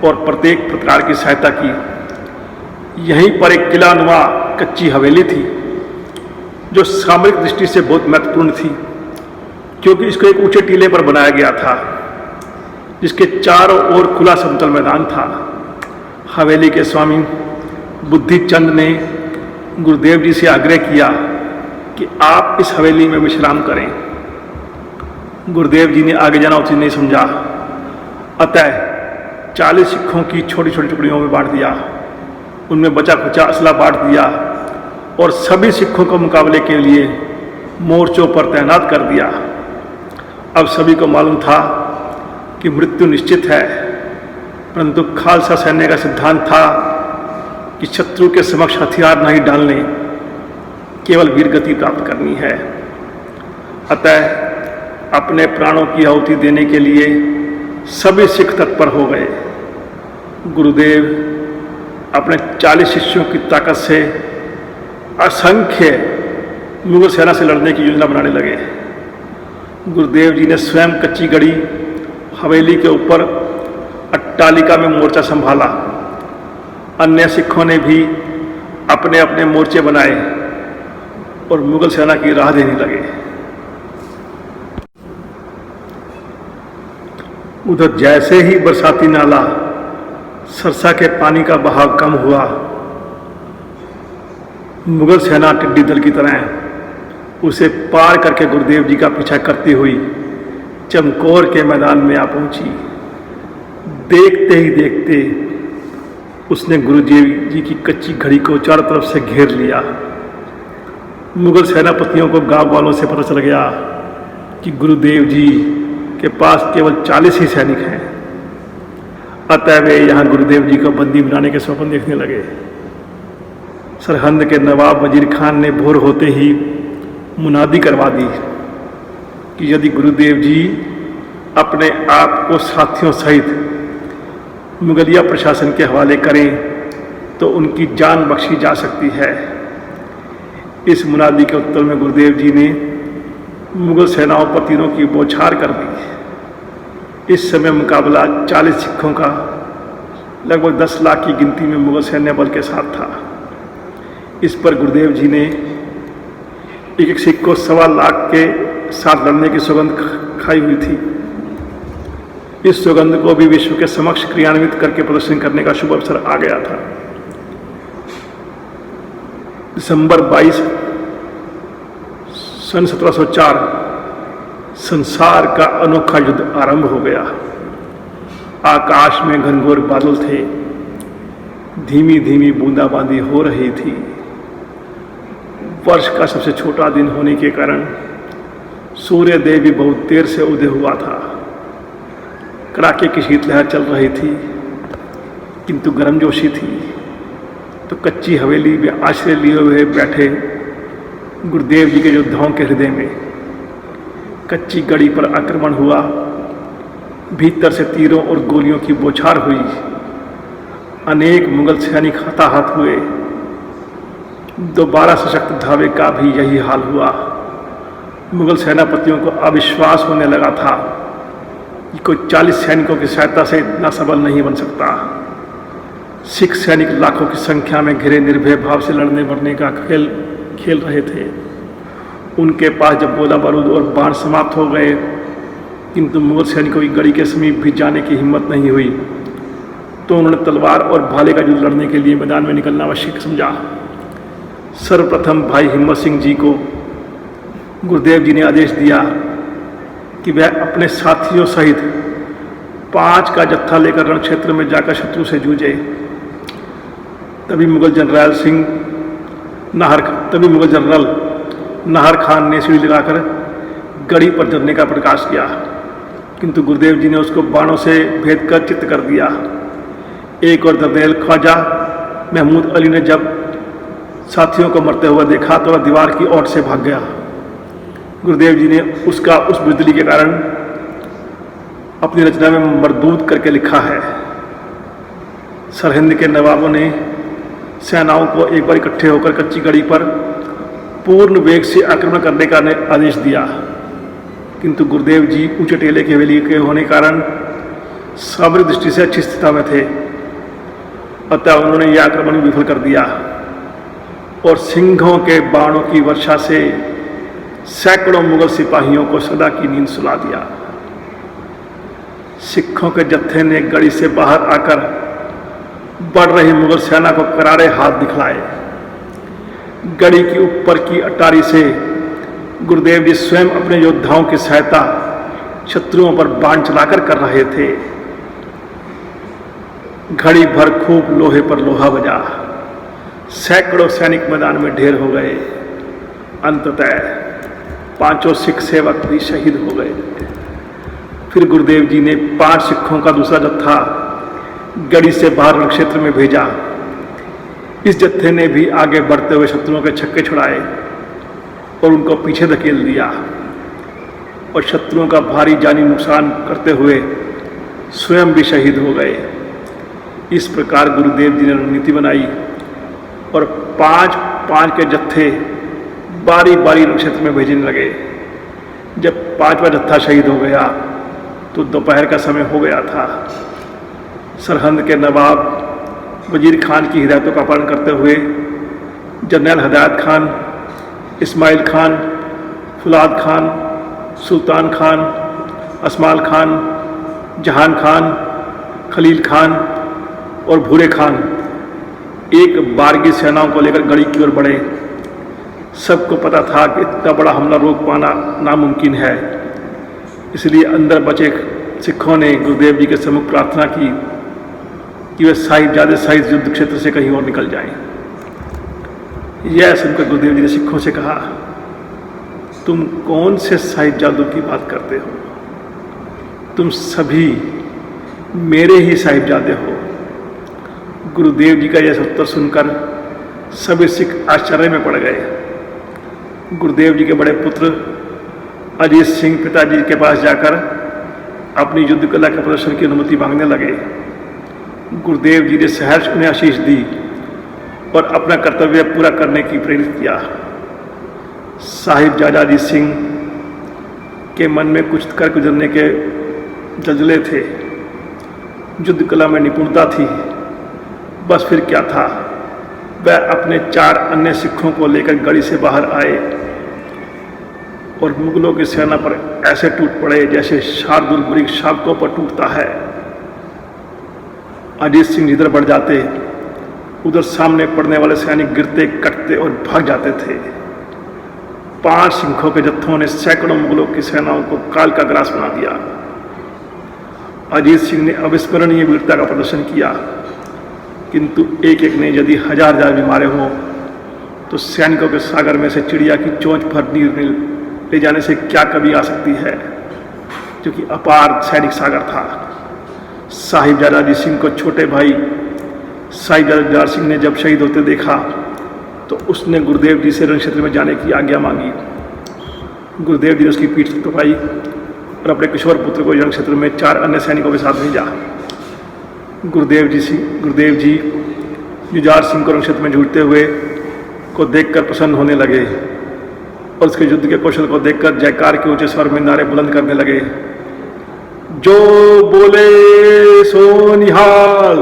और प्रत्येक प्रकार की सहायता की। यहीं पर एक किलानुमा कच्ची हवेली थी, जो सामरिक दृष्टि से बहुत महत्वपूर्ण थी, क्योंकि इसको एक ऊंचे टीले पर बनाया गया था, जिसके चारों ओर खुला समतल मैदान था। हवेली के स्वामी बुद्धि चंद ने गुरुदेव जी से आग्रह किया कि आप इस हवेली में विश्राम करें। गुरुदेव जी ने आगे जाना उचित नहीं समझा, अतः 40 सिखों की छोटी छोटी टुकड़ियों में बांट दिया। उनमें बचा खुचा असला बांट दिया और सभी सिखों को मुकाबले के लिए मोर्चों पर तैनात कर दिया। अब सभी को मालूम था कि मृत्यु निश्चित है, परंतु खालसा सैन्य का सिद्धांत था कि शत्रु के समक्ष हथियार नहीं डालने, केवल वीरगति प्राप्त करनी है। अतः अपने प्राणों की आहुति देने के लिए सभी सिख तत्पर हो गए। गुरुदेव अपने 40 शिष्यों की ताकत से असंख्य मुगल सेना से लड़ने की योजना बनाने लगे। गुरुदेव जी ने स्वयं कच्ची गढ़ी हवेली के ऊपर अट्टालिका में मोर्चा संभाला। अन्य सिखों ने भी अपने अपने मोर्चे बनाए और मुगल सेना की राह देने लगे। उधर जैसे ही बरसाती नाला सरसा के पानी का बहाव कम हुआ, मुगल सेना टिड्डी दल की तरह उसे पार करके गुरुदेव जी का पीछा करती हुई चमकौर के मैदान में आ पहुंची। देखते ही देखते उसने गुरुदेव जी की कच्ची घड़ी को चारों तरफ से घेर लिया। मुगल सेनापतियों को गांव वालों से पता चल गया कि गुरुदेव जी के पास केवल 40 ही सैनिक हैं। अतः वे यहाँ गुरुदेव जी को बंदी बनाने के स्वप्न देखने लगे। सरहंद के नवाब वजीर खान ने भोर होते ही मुनादी करवा दी कि यदि गुरुदेव जी अपने आप को साथियों सहित मुगलिया प्रशासन के हवाले करें तो उनकी जान बख्शी जा सकती है। इस मुनादी के उत्तर में गुरुदेव जी ने मुगल सेनाओं पर तीरों की बौछार कर दी। इस समय मुकाबला 40 सिखों का लगभग 10 लाख की गिनती में मुगल सैन्य बल के साथ था। इस पर गुरुदेव जी ने एक एक सिख को 1.25 लाख के साथ लड़ने की सौगंध खाई हुई थी। इस सौगंध को भी विश्व के समक्ष क्रियान्वित करके प्रदर्शन करने का शुभ अवसर आ गया था। दिसंबर 22 सन 1704 संसार का अनोखा युद्ध आरंभ हो गया। आकाश में घनघोर बादल थे, धीमी धीमी बूंदाबांदी हो रही थी। वर्ष का सबसे छोटा दिन होने के कारण सूर्य देव भी बहुत देर से उदय हुआ था। कड़ाके की शीतलहर चल रही थी, किंतु गर्मजोशी थी। तो कच्ची हवेली में आश्रय लिए हुए बैठे गुरुदेव जी के योद्धाओं के हृदय में कच्ची गढ़ी पर आक्रमण हुआ। भीतर से तीरों और गोलियों की बौछार हुई। अनेक मुगल सैनिक हताहत हुए। दोबारा सशक्त धावे का भी यही हाल हुआ। मुगल सेनापतियों को अविश्वास होने लगा था कि कोई 40 सैनिकों की सहायता से इतना सबल नहीं बन सकता। सिख सैनिक लाखों की संख्या में घिरे निर्भय भाव से लड़ने मरने का खेल खेल रहे थे। उनके पास जब गोला बारूद और बाण समाप्त हो गए, किंतु मुगल सैनिकों की गढ़ी के समीप भी जाने की हिम्मत नहीं हुई, तो उन्होंने तलवार और भाले का युद्ध लड़ने के लिए मैदान में निकलना आवश्यक समझा। सर्वप्रथम भाई हिम्मत सिंह जी को गुरुदेव जी ने आदेश दिया कि वह अपने साथियों सहित 5 का जत्था लेकर रण क्षेत्र में जाकर शत्रु से जूझे। तभी मुगल जनरल नाहर खान ने सीढ़ी लगाकर गढ़ी पर जरने का प्रकाश किया, किंतु गुरुदेव जी ने उसको बाणों से भेद कर चित्त कर दिया। एक और दर्देल ख्वाजा महमूद अली ने जब साथियों को मरते हुए देखा तो वह दीवार की ओर से भाग गया। गुरुदेव जी ने उसका उस बुजदिली के कारण अपनी रचना में मरदूद करके लिखा है। सरहिंद के नवाबों ने सेनाओं को एक बार इकट्ठे होकर कच्ची गढ़ी पर पूर्ण वेग से आक्रमण करने का आदेश दिया, किंतु गुरुदेव जी ऊंचे टेले की हवेली के होने कारण सामरिक दृष्टि से अच्छी स्थिति में थे, अतः उन्होंने यह आक्रमण विफल कर दिया और सिंहों के बाणों की वर्षा से सैकड़ों मुगल सिपाहियों को सदा की नींद सुला दिया। सिखों के जत्थे ने गढ़ी से बाहर आकर बढ़ रही मुगल सेना को करारे हाथ दिखलाए। गढ़ी की ऊपर की अटारी से गुरुदेव जी स्वयं अपने योद्धाओं की सहायता शत्रुओं पर बाण चलाकर कर रहे थे। घड़ी भर खूब लोहे पर लोहा बजा, सैकड़ों सैनिक मैदान में ढेर हो गए। अंततः 5 सिख सेवक भी शहीद हो गए। फिर गुरुदेव जी ने 5 सिखों का दूसरा जत्था गढ़ी से बाहर रण क्षेत्र में भेजा। इस जत्थे ने भी आगे बढ़ते हुए शत्रुओं के छक्के छुड़ाए और उनको पीछे धकेल दिया और शत्रुओं का भारी जानी नुकसान करते हुए स्वयं भी शहीद हो गए। इस प्रकार गुरुदेव जी ने रणनीति बनाई और 5 के जत्थे बारी बारी रण क्षेत्र में भेजने लगे। जब 5वां जत्था शहीद हो गया तो दोपहर का समय हो गया था। सरहिंद के नवाब वजीर खान की हिदायतों का पालन करते हुए जनरल हदायत खान, इस्माइल खान, फुलाद खान, सुल्तान खान, असमाल खान, जहान खान, खलील खान और भूरे खान एक बारगी सेनाओं को लेकर गढ़ी की ओर बढ़े। सबको पता था कि इतना बड़ा हमला रोक पाना नामुमकिन है, इसलिए अंदर बचे सिखों ने गुरुदेव जी के सम्मुख प्रार्थना की कि वे साहिबजादे साहिब युद्ध क्षेत्र से कहीं और निकल जाएं। यह सुनकर गुरुदेव जी ने सिखों से कहा, तुम कौन से साहिबजादों की बात करते हो? तुम सभी मेरे ही साहिबजादे हो। गुरुदेव जी का यह उत्तर सुनकर सभी सिख आश्चर्य में पड़ गए। गुरुदेव जी के बड़े पुत्र अजीत सिंह पिताजी के पास जाकर अपनी युद्ध कला के प्रदर्शन की अनुमति मांगने लगे। गुरुदेव जी ने सहर्ष उन्हें आशीष दी और अपना कर्तव्य पूरा करने की प्रेरित किया। साहिबजादा अजीत सिंह के मन में कुछ कर गुजरने के जज्बे थे। युद्ध कला में निपुणता थी, बस फिर क्या था। वह अपने 4 अन्य सिखों को लेकर गढ़ी से बाहर आए और मुगलों की सेना पर ऐसे टूट पड़े जैसे शार्दुल मृग शावकों पर टूटता है। अजीत सिंह जिधर बढ़ जाते उधर सामने पड़ने वाले सैनिक गिरते, कटते और भाग जाते थे। 5 सिखों के जत्थों ने सैकड़ों मुगलों की सेनाओं को काल का ग्रास बना दिया। अजीत सिंह ने अविस्मरणीय वीरता का प्रदर्शन किया, किंतु एक एक ने यदि हजार भी मारे हों तो सैनिकों के सागर में से चिड़िया की चोंच भर नीर ले जाने से क्या कभी आ सकती है, जो कि अपार सैनिक सागर था। साहिबजादा अजीत सिंह को छोटे भाई साहिबजादा जुझार सिंह ने जब शहीद होते देखा तो उसने गुरुदेव जी से रण क्षेत्र में जाने की आज्ञा मांगी। गुरुदेव जी ने उसकी पीठ थपथपाई और अपने किशोर पुत्र को रण क्षेत्र में 4 अन्य सैनिकों के साथ भेजा। गुरुदेव जी जुझार सिंह को रण क्षेत्र में जूझते हुए को देखकर प्रसन्न होने लगे और उसके युद्ध के कौशल को देखकर जयकार के ऊंचे स्वर में नारे बुलंद करने लगे। जो बोले सो निहाल,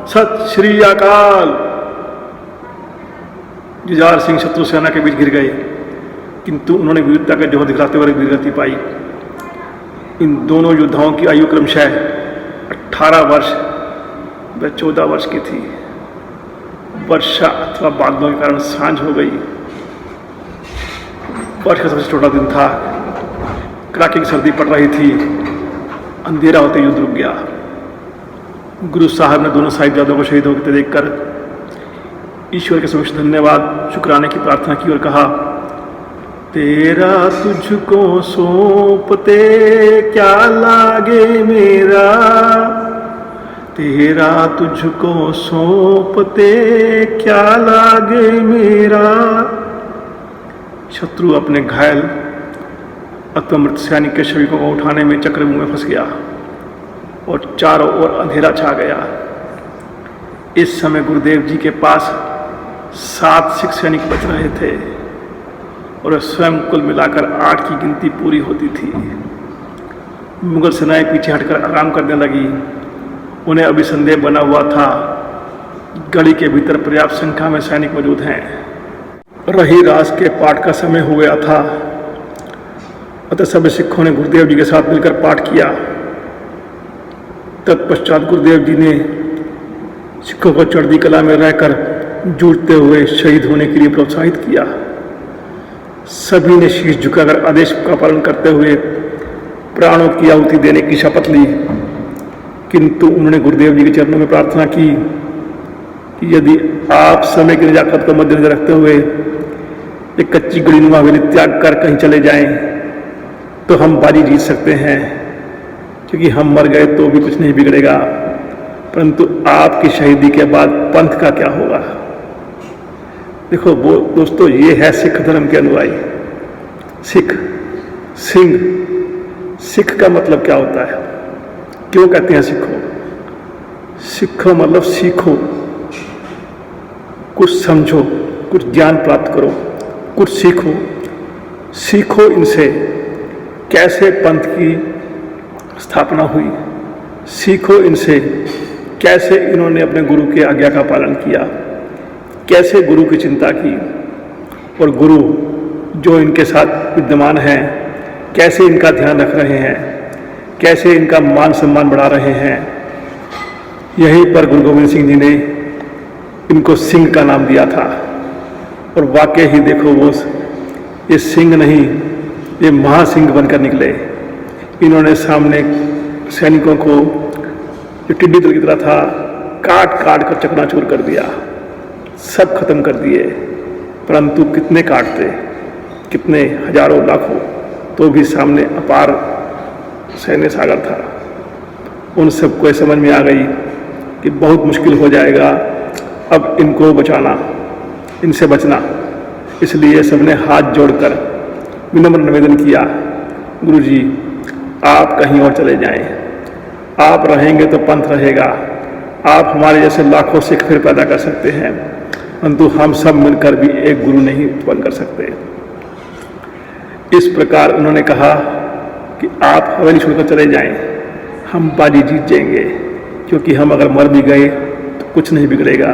सत श्री अकाल। जुझार सिंह शत्रु सेना के बीच गिर गए, किंतु उन्होंने वीरता का जोहर दिखलाते हुए वीरगति पाई। इन दोनों योद्धाओं की आयु क्रमशः 18 वर्ष व 14 वर्ष की थी। वर्षा अथवा बादलों के कारण सांझ हो गई। वर्ष का सबसे छोटा दिन था। कड़ाके की सर्दी पड़ रही थी। अंधेरा होते युद्ध रुक गया। गुरु साहब ने दोनों साहिबजादों को शहीद होते देखकर ईश्वर के समक्ष धन्यवाद शुक्राने की प्रार्थना की और कहा, तेरा तुझको सौंपते क्या लागे मेरा, तेरा तुझको सौंपते क्या लागे मेरा। शत्रु अपने घायल अत्वमृत सैनिक के शरीरों को उठाने में चक्रव्यूह में फंस गया और चारों ओर अंधेरा छा गया। इस समय गुरुदेव जी के पास 7 सिख सैनिक बच रहे थे और स्वयं कुल मिलाकर 8 की गिनती पूरी होती थी। मुगल सेनाएं पीछे हटकर आराम करने लगी। उन्हें अभी संदेह बना हुआ था गढ़ी के भीतर पर्याप्त संख्या में सैनिक मौजूद हैं। रही रास के पाठ का समय हो गया था, अतः सभी सिखों ने गुरुदेव जी के साथ मिलकर पाठ किया। तत्पश्चात गुरुदेव जी ने सिखों को चढ़ती कला में रहकर जूझते हुए शहीद होने के लिए प्रोत्साहित किया। सभी ने शीश झुकाकर आदेश का पालन करते हुए प्राणों की आहुति देने की शपथ ली, किंतु उन्होंने गुरुदेव जी के चरणों में प्रार्थना की कि यदि आप समय की नजाकत को मद्देनजर रखते हुए एक कच्ची गढ़ीनुमा हवेली त्याग कर कहीं चले जाएं तो हम बाजी जीत सकते हैं, क्योंकि हम मर गए तो भी कुछ नहीं बिगड़ेगा, परंतु आपकी शहीदी के बाद पंथ का क्या होगा। देखो वो दोस्तों, ये है सिख धर्म के अनुयायी। सिख, सिंह, सिख का मतलब क्या होता है, क्यों कहते हैं सिखो? सिखो मतलब सीखो, कुछ समझो, कुछ ज्ञान प्राप्त करो, कुछ सीखो। सीखो इनसे कैसे पंथ की स्थापना हुई, सीखो इनसे कैसे इन्होंने अपने गुरु के आज्ञा का पालन किया, कैसे गुरु की चिंता की, और गुरु जो इनके साथ विद्यमान हैं कैसे इनका ध्यान रख रहे हैं, कैसे इनका मान सम्मान बढ़ा रहे हैं। यहीं पर गुरु गोविंद सिंह जी ने इनको सिंह का नाम दिया था। और वाकई ही देखो, वो ये सिंह नहीं, ये महासिंह बनकर निकले। इन्होंने सामने सैनिकों को जो टिड्डी दल की तरह था काट काट कर चकनाचूर कर दिया, सब खत्म कर दिए। परंतु कितने काटते, कितने हजारों लाखों, तो भी सामने अपार सैन्य सागर था। उन सबको ये समझ में आ गई कि बहुत मुश्किल हो जाएगा अब इनको बचाना, इनसे बचना। इसलिए सबने हाथ जोड़कर विनम्र निवेदन किया, गुरुजी आप कहीं और चले जाएं, आप रहेंगे तो पंथ रहेगा, आप हमारे जैसे लाखों सिख फिर पैदा कर सकते हैं, परंतु हम सब मिलकर भी एक गुरु नहीं उत्पन्न कर सकते। इस प्रकार उन्होंने कहा कि आप हवेली छोड़कर चले जाएं, हम बाजी जीत जाएंगे, क्योंकि हम अगर मर भी गए तो कुछ नहीं बिगड़ेगा,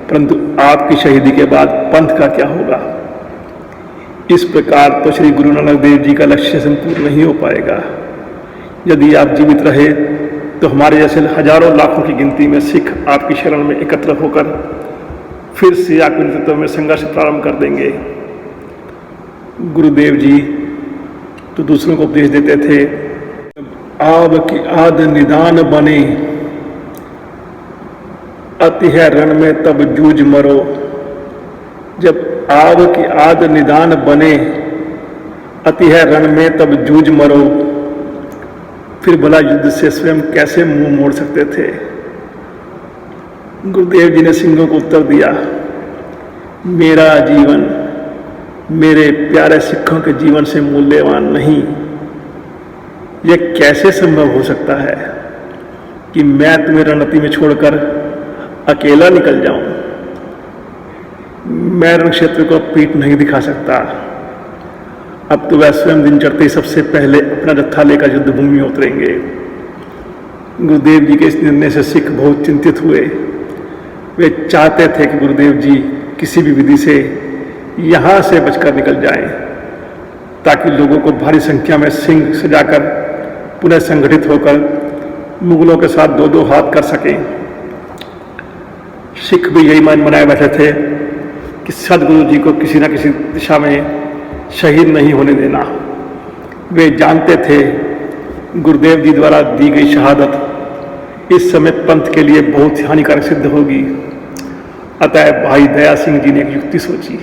परंतु आपकी शहीदी के बाद पंथ का क्या होगा। इस प्रकार तो श्री गुरु नानक देव जी का लक्ष्य संपूर्ण नहीं हो पाएगा। यदि आप जीवित रहे तो हमारे जैसे हजारों लाखों की गिनती में सिख आपकी शरण में एकत्र होकर फिर से आपके नेतृत्व में संघर्ष प्रारंभ कर देंगे। गुरुदेव जी तो दूसरों को उपदेश देते थे, आब की आद निदान बने, अति है रण में तब जूझ मरो। जब आब की आद निदान बने, अति है रण में तब जूझ मरो, फिर भला युद्ध से स्वयं कैसे मुंह मोड़ सकते थे। गुरुदेव जी ने सिंहों को उत्तर दिया, मेरा जीवन मेरे प्यारे सिखों के जीवन से मूल्यवान नहीं। यह कैसे संभव हो सकता है कि मैं तुम्हें रणनीति में छोड़कर अकेला निकल जाऊं। मैं रण क्षेत्र को पीठ नहीं दिखा सकता। अब तो वह स्वयं दिन चढ़ते ही सबसे पहले अपना जत्था लेकर युद्ध भूमि में उतरेंगे। गुरुदेव जी के इस निर्णय से सिख बहुत चिंतित हुए। वे चाहते थे कि गुरुदेव जी किसी भी विधि से यहाँ से बचकर निकल जाएं, ताकि लोगों को भारी संख्या में सिंह सजाकर पुनः संगठित होकर मुगलों के साथ दो दो हाथ कर सकें। सिख भी यही मान बनाए बैठे थे कि सदगुरु जी को किसी न किसी दिशा में शहीद नहीं होने देना। वे जानते थे गुरुदेव जी द्वारा दी गई शहादत इस समय पंथ के लिए बहुत हानिकारक सिद्ध होगी। अतः भाई दया सिंह जी ने एक युक्ति सोची।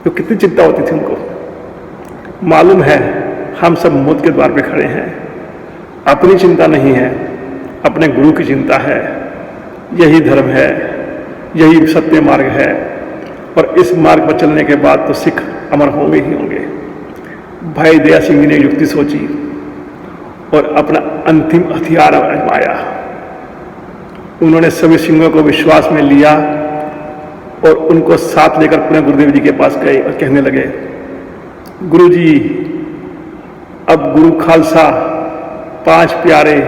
तो कितनी चिंता होती थी उनको। मालूम है हम सब मौत के द्वार पे खड़े हैं, अपनी चिंता नहीं है, अपने गुरु की चिंता है, यही धर्म है, यही सत्य मार्ग है, और इस मार्ग पर चलने के बाद तो सिख अमर होंगे ही होंगे। भाई दया सिंह जी ने युक्ति सोची और अपना अंतिम हथियार आजमाया। उन्होंने सभी सिंहों को विश्वास में लिया और उनको साथ लेकर पुणे गुरुदेव जी के पास गए और कहने लगे, गुरु जी, अब गुरु खालसा 5 प्यारे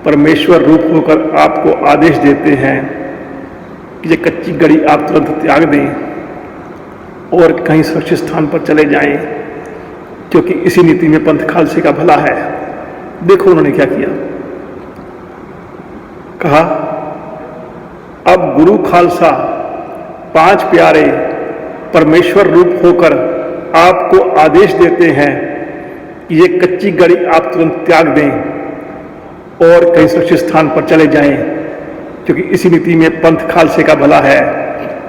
परमेश्वर रूप होकर आपको आदेश देते हैं कि ये कच्ची गड़ी आप तुरंत त्याग दें और कहीं सुरक्षित स्थान पर चले जाएं, क्योंकि इसी नीति में पंथ खालसे का भला है। देखो उन्होंने क्या किया। कहा, अब गुरु खालसा 5 प्यारे परमेश्वर रूप होकर आपको आदेश देते हैं कि ये कच्ची गड़ी आप तुरंत त्याग दें और कहीं सुरक्षित स्थान पर चले जाएं, क्योंकि इसी नीति में पंथ खालसे का भला है।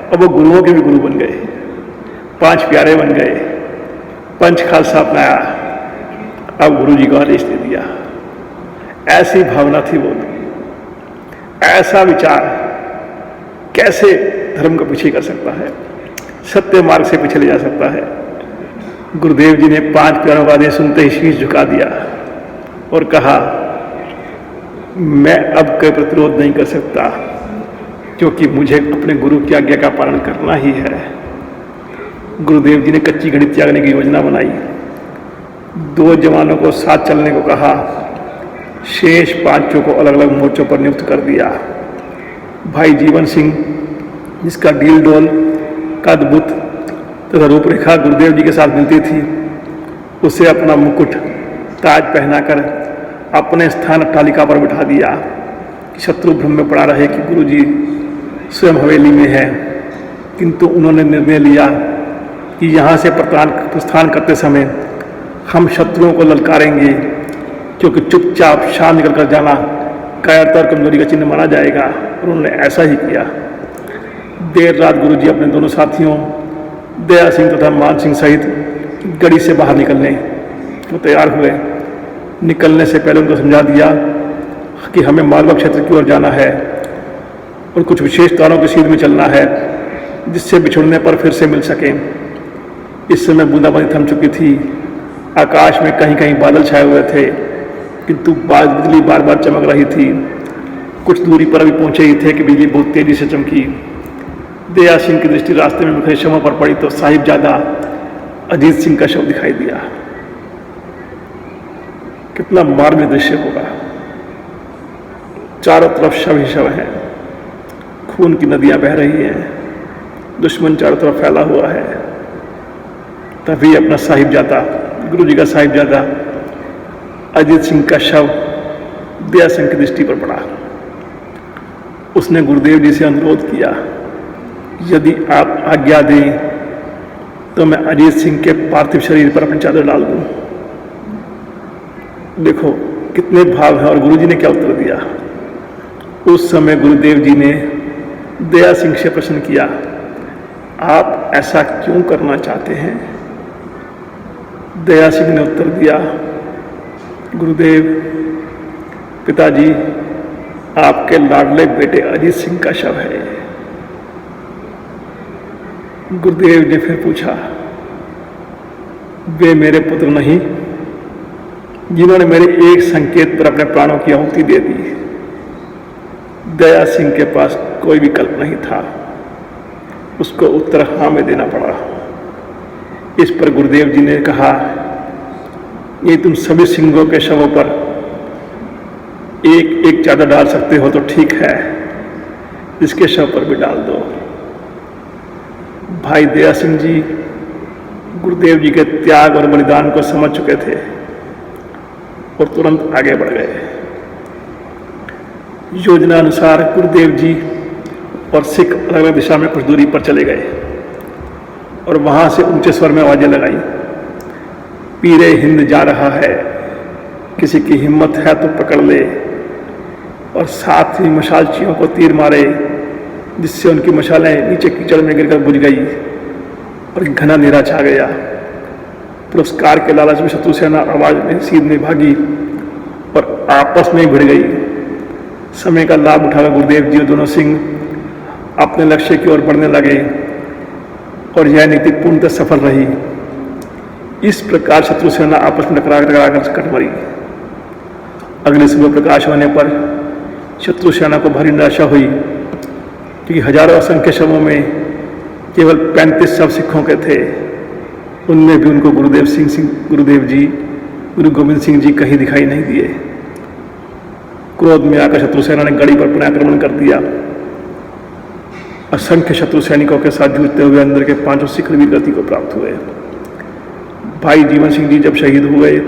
अब वो गुरुओं के भी गुरु बन गए, 5 प्यारे बन गए, पंच खालसा अपनाया, अब गुरु जी को आदेश दे दिया। ऐसी भावना थी वो, ऐसा विचार कैसे धर्म को पीछे कर सकता है, सत्य मार्ग से पीछे ले जा सकता है। गुरुदेव जी ने 5 प्यारों का आदेश सुनते ही शीश झुका दिया और कहा, मैं अब कोई प्रतिरोध नहीं कर सकता, क्योंकि मुझे अपने गुरु की आज्ञा का पालन करना ही है। गुरुदेव जी ने कच्ची घड़ी त्यागने की योजना बनाई, 2 जवानों को साथ चलने को कहा, शेष 5 को अलग अलग मोर्चों पर नियुक्त कर दिया। भाई जीवन सिंह, जिसका डील डोल का अद्भुत तथा रूपरेखा गुरुदेव जी के साथ मिलती थी, उसे अपना मुकुट ताज पहनाकर अपने स्थान अट्टालिका पर बिठा दिया कि शत्रु भ्रम में पड़ा रहे कि गुरु जी स्वयं हवेली में है। किंतु उन्होंने निर्णय लिया कि यहाँ से प्रस्थान करते समय हम शत्रुओं को ललकारेंगे, क्योंकि चुपचाप शाम निकल कर जाना कायरता और कमजोरी का चिन्ह माना जाएगा। और उन्होंने ऐसा ही किया। देर रात गुरु जी अपने दोनों साथियों दया सिंह तथा मान सिंह सहित गढ़ी से बाहर निकलने वो तैयार हुए। निकलने से पहले उनको समझा दिया कि हमें मालवा क्षेत्र की ओर जाना है और कुछ विशेष तारों की सीध में चलना है, जिससे बिछुड़ने पर फिर से मिल सकें। इस समय बूंदाबांदी थम चुकी थी, आकाश में कहीं कहीं बादल छाए हुए थे, किंतु बिजली बार बार चमक रही थी। कुछ दूरी पर अभी पहुंचे ही थे कि बिजली बहुत तेजी से चमकी। दया सिंह की दृष्टि रास्ते में बिखरे शवों पर पड़ी तो साहिबजादा अजीत सिंह का शव दिखाई दिया। कितना मार्मिक दृश्य होगा। चारों तरफ शव ही शव हैं, खून की नदियां बह रही हैं, दुश्मन चारों तरफ फैला हुआ है। तभी अपना साहिबजादा, गुरु जी का साहिबजादा अजीत सिंह का शव दया सिंह की दृष्टि पर पड़ा। उसने गुरुदेव जी से अनुरोध किया, यदि आप आज्ञा दें तो मैं अजीत सिंह के पार्थिव शरीर पर अपनी चादर डाल दूं। देखो कितने भाव हैं। और गुरु जी ने क्या उत्तर दिया। उस समय गुरुदेव जी ने दया सिंह से प्रश्न किया, आप ऐसा क्यों करना चाहते हैं? दया सिंह ने उत्तर दिया, गुरुदेव, पिताजी, आपके लाडले बेटे अजीत सिंह का शव है। गुरुदेव ने फिर पूछा, वे मेरे पुत्र नहीं जिन्होंने मेरे एक संकेत पर अपने प्राणों की आहुति दे दी? दया सिंह के पास कोई विकल्प नहीं था, उसको उत्तर हाँ में देना पड़ा। इस पर गुरुदेव जी ने कहा, ये तुम सभी सिंहों के शवों पर एक एक चादर डाल सकते हो तो ठीक है, इसके शव पर भी डाल दो। भाई दया सिंह जी गुरुदेव जी के त्याग और बलिदान को समझ चुके थे और तुरंत आगे बढ़ गए। योजना अनुसार गुरुदेव जी और सिख अलग अलग दिशा में कुछ दूरी पर चले गए और वहां से ऊंचे स्वर में आवाजें लगाई, पीरे हिंद जा रहा है, किसी की हिम्मत है तो पकड़ ले। और साथ ही मशालचियों को तीर मारे, जिससे उनकी मशालें नीचे कीचड़ में गिरकर बुझ गई और घना अंधेरा छा गया। पुरस्कार के लालच में शत्रु सेना आवाज में सीध में भागी और आपस में भिड़ गई। समय का लाभ उठाकर गुरुदेव जी और दोनों सिंह अपने लक्ष्य की ओर बढ़ने लगे और यह नीति पूर्णतः सफल रही। इस प्रकार शत्रु सेना आपस में टकरा कर कट मरी। अगले सुबह प्रकाश होने पर शत्रु सेना को भारी निराशा हुई क्योंकि हजारों असंख्य शवों में केवल 35 शव सिखों के थे। उनमें भी उनको गुरुदेव जी गुरु गोविंद सिंह जी कहीं दिखाई नहीं दिए। क्रोध में आकर शत्रु सेना ने गढ़ी पर पुनः आक्रमण कर दिया। असंख्य शत्रु सैनिकों के साथ जूझते हुए अंदर के 5 सिख वीर गति को प्राप्त हुए। भाई जीवन सिंह जी जब शहीद हुए,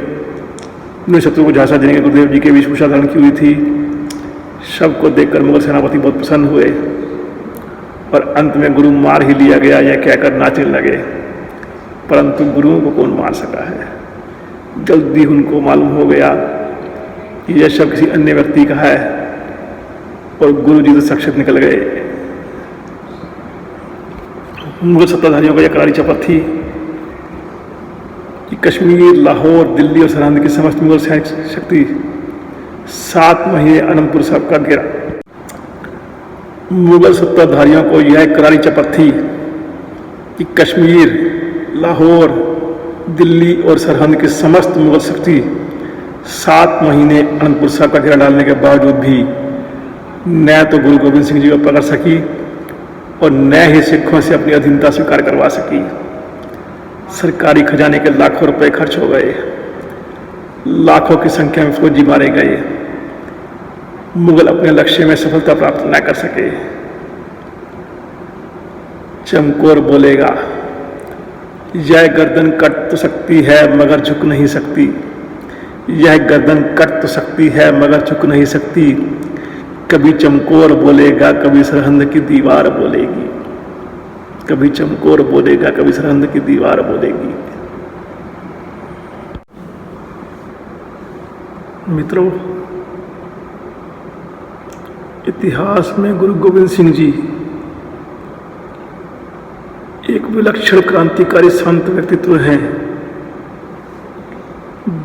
उन्हें शत्रु को झांसा देने के गुरुदेव जी की वेशभूषा धारण की हुई थी। शव को देखकर मुगल सेनापति बहुत प्रसन्न हुए और अंत में गुरु मार ही लिया गया यह कहकर नाचने लगे। परंतु गुरुओं को कौन मार सका है। जल्दी उनको मालूम हो गया कि यह शव किसी अन्य व्यक्ति का है और गुरु जी तो सक्षत निकल गए। मुगल सत्ताधारियों का यह करारी शपथ थी कि कश्मीर, लाहौर, दिल्ली और सरहद की समस्त मुगल सैनिक शक्ति 7 महीने अनंतपुर साहब का घेरा। मुगल सत्ताधारियों को यह करारी शपथ थी कि कश्मीर, लाहौर, दिल्ली और सरहद की समस्त मुगल शक्ति 7 महीने अनंतपुर साहब का घेरा डालने के बावजूद भी न तो गुरु गोविंद सिंह जी को पकड़ सकी और न ही सिखों से अपनी अधीनता स्वीकार करवा सकी। सरकारी खजाने के लाखों रुपए खर्च हो गए, लाखों की संख्या में फौजी मारे गए। मुगल अपने लक्ष्य में सफलता प्राप्त न कर सके। चमकोर बोलेगा, यह गर्दन कट तो सकती है मगर झुक नहीं सकती। यह गर्दन कट तो सकती है मगर झुक नहीं सकती। कभी चमकोर बोलेगा, कभी सरहद की दीवार बोलेगी। कभी चमकोर बोलेगा, कभी सरहद की दीवार बोलेगी। मित्रों, इतिहास में गुरु गोविंद सिंह जी एक विलक्षण क्रांतिकारी संत व्यक्तित्व हैं।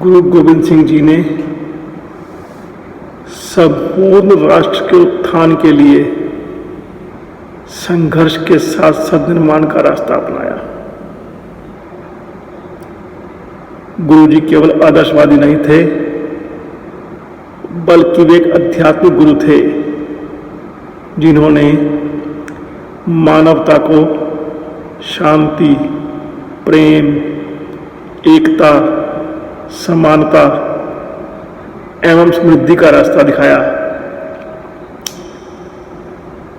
गुरु गोविंद सिंह जी ने संपूर्ण राष्ट्र के उत्थान के लिए संघर्ष के साथ सद्निर्माण का रास्ता अपनाया। गुरु जी केवल आदर्शवादी नहीं थे, बल्कि वे एक आध्यात्मिक गुरु थे जिन्होंने मानवता को शांति, प्रेम, एकता, समानता एवं समृद्धि का रास्ता दिखाया।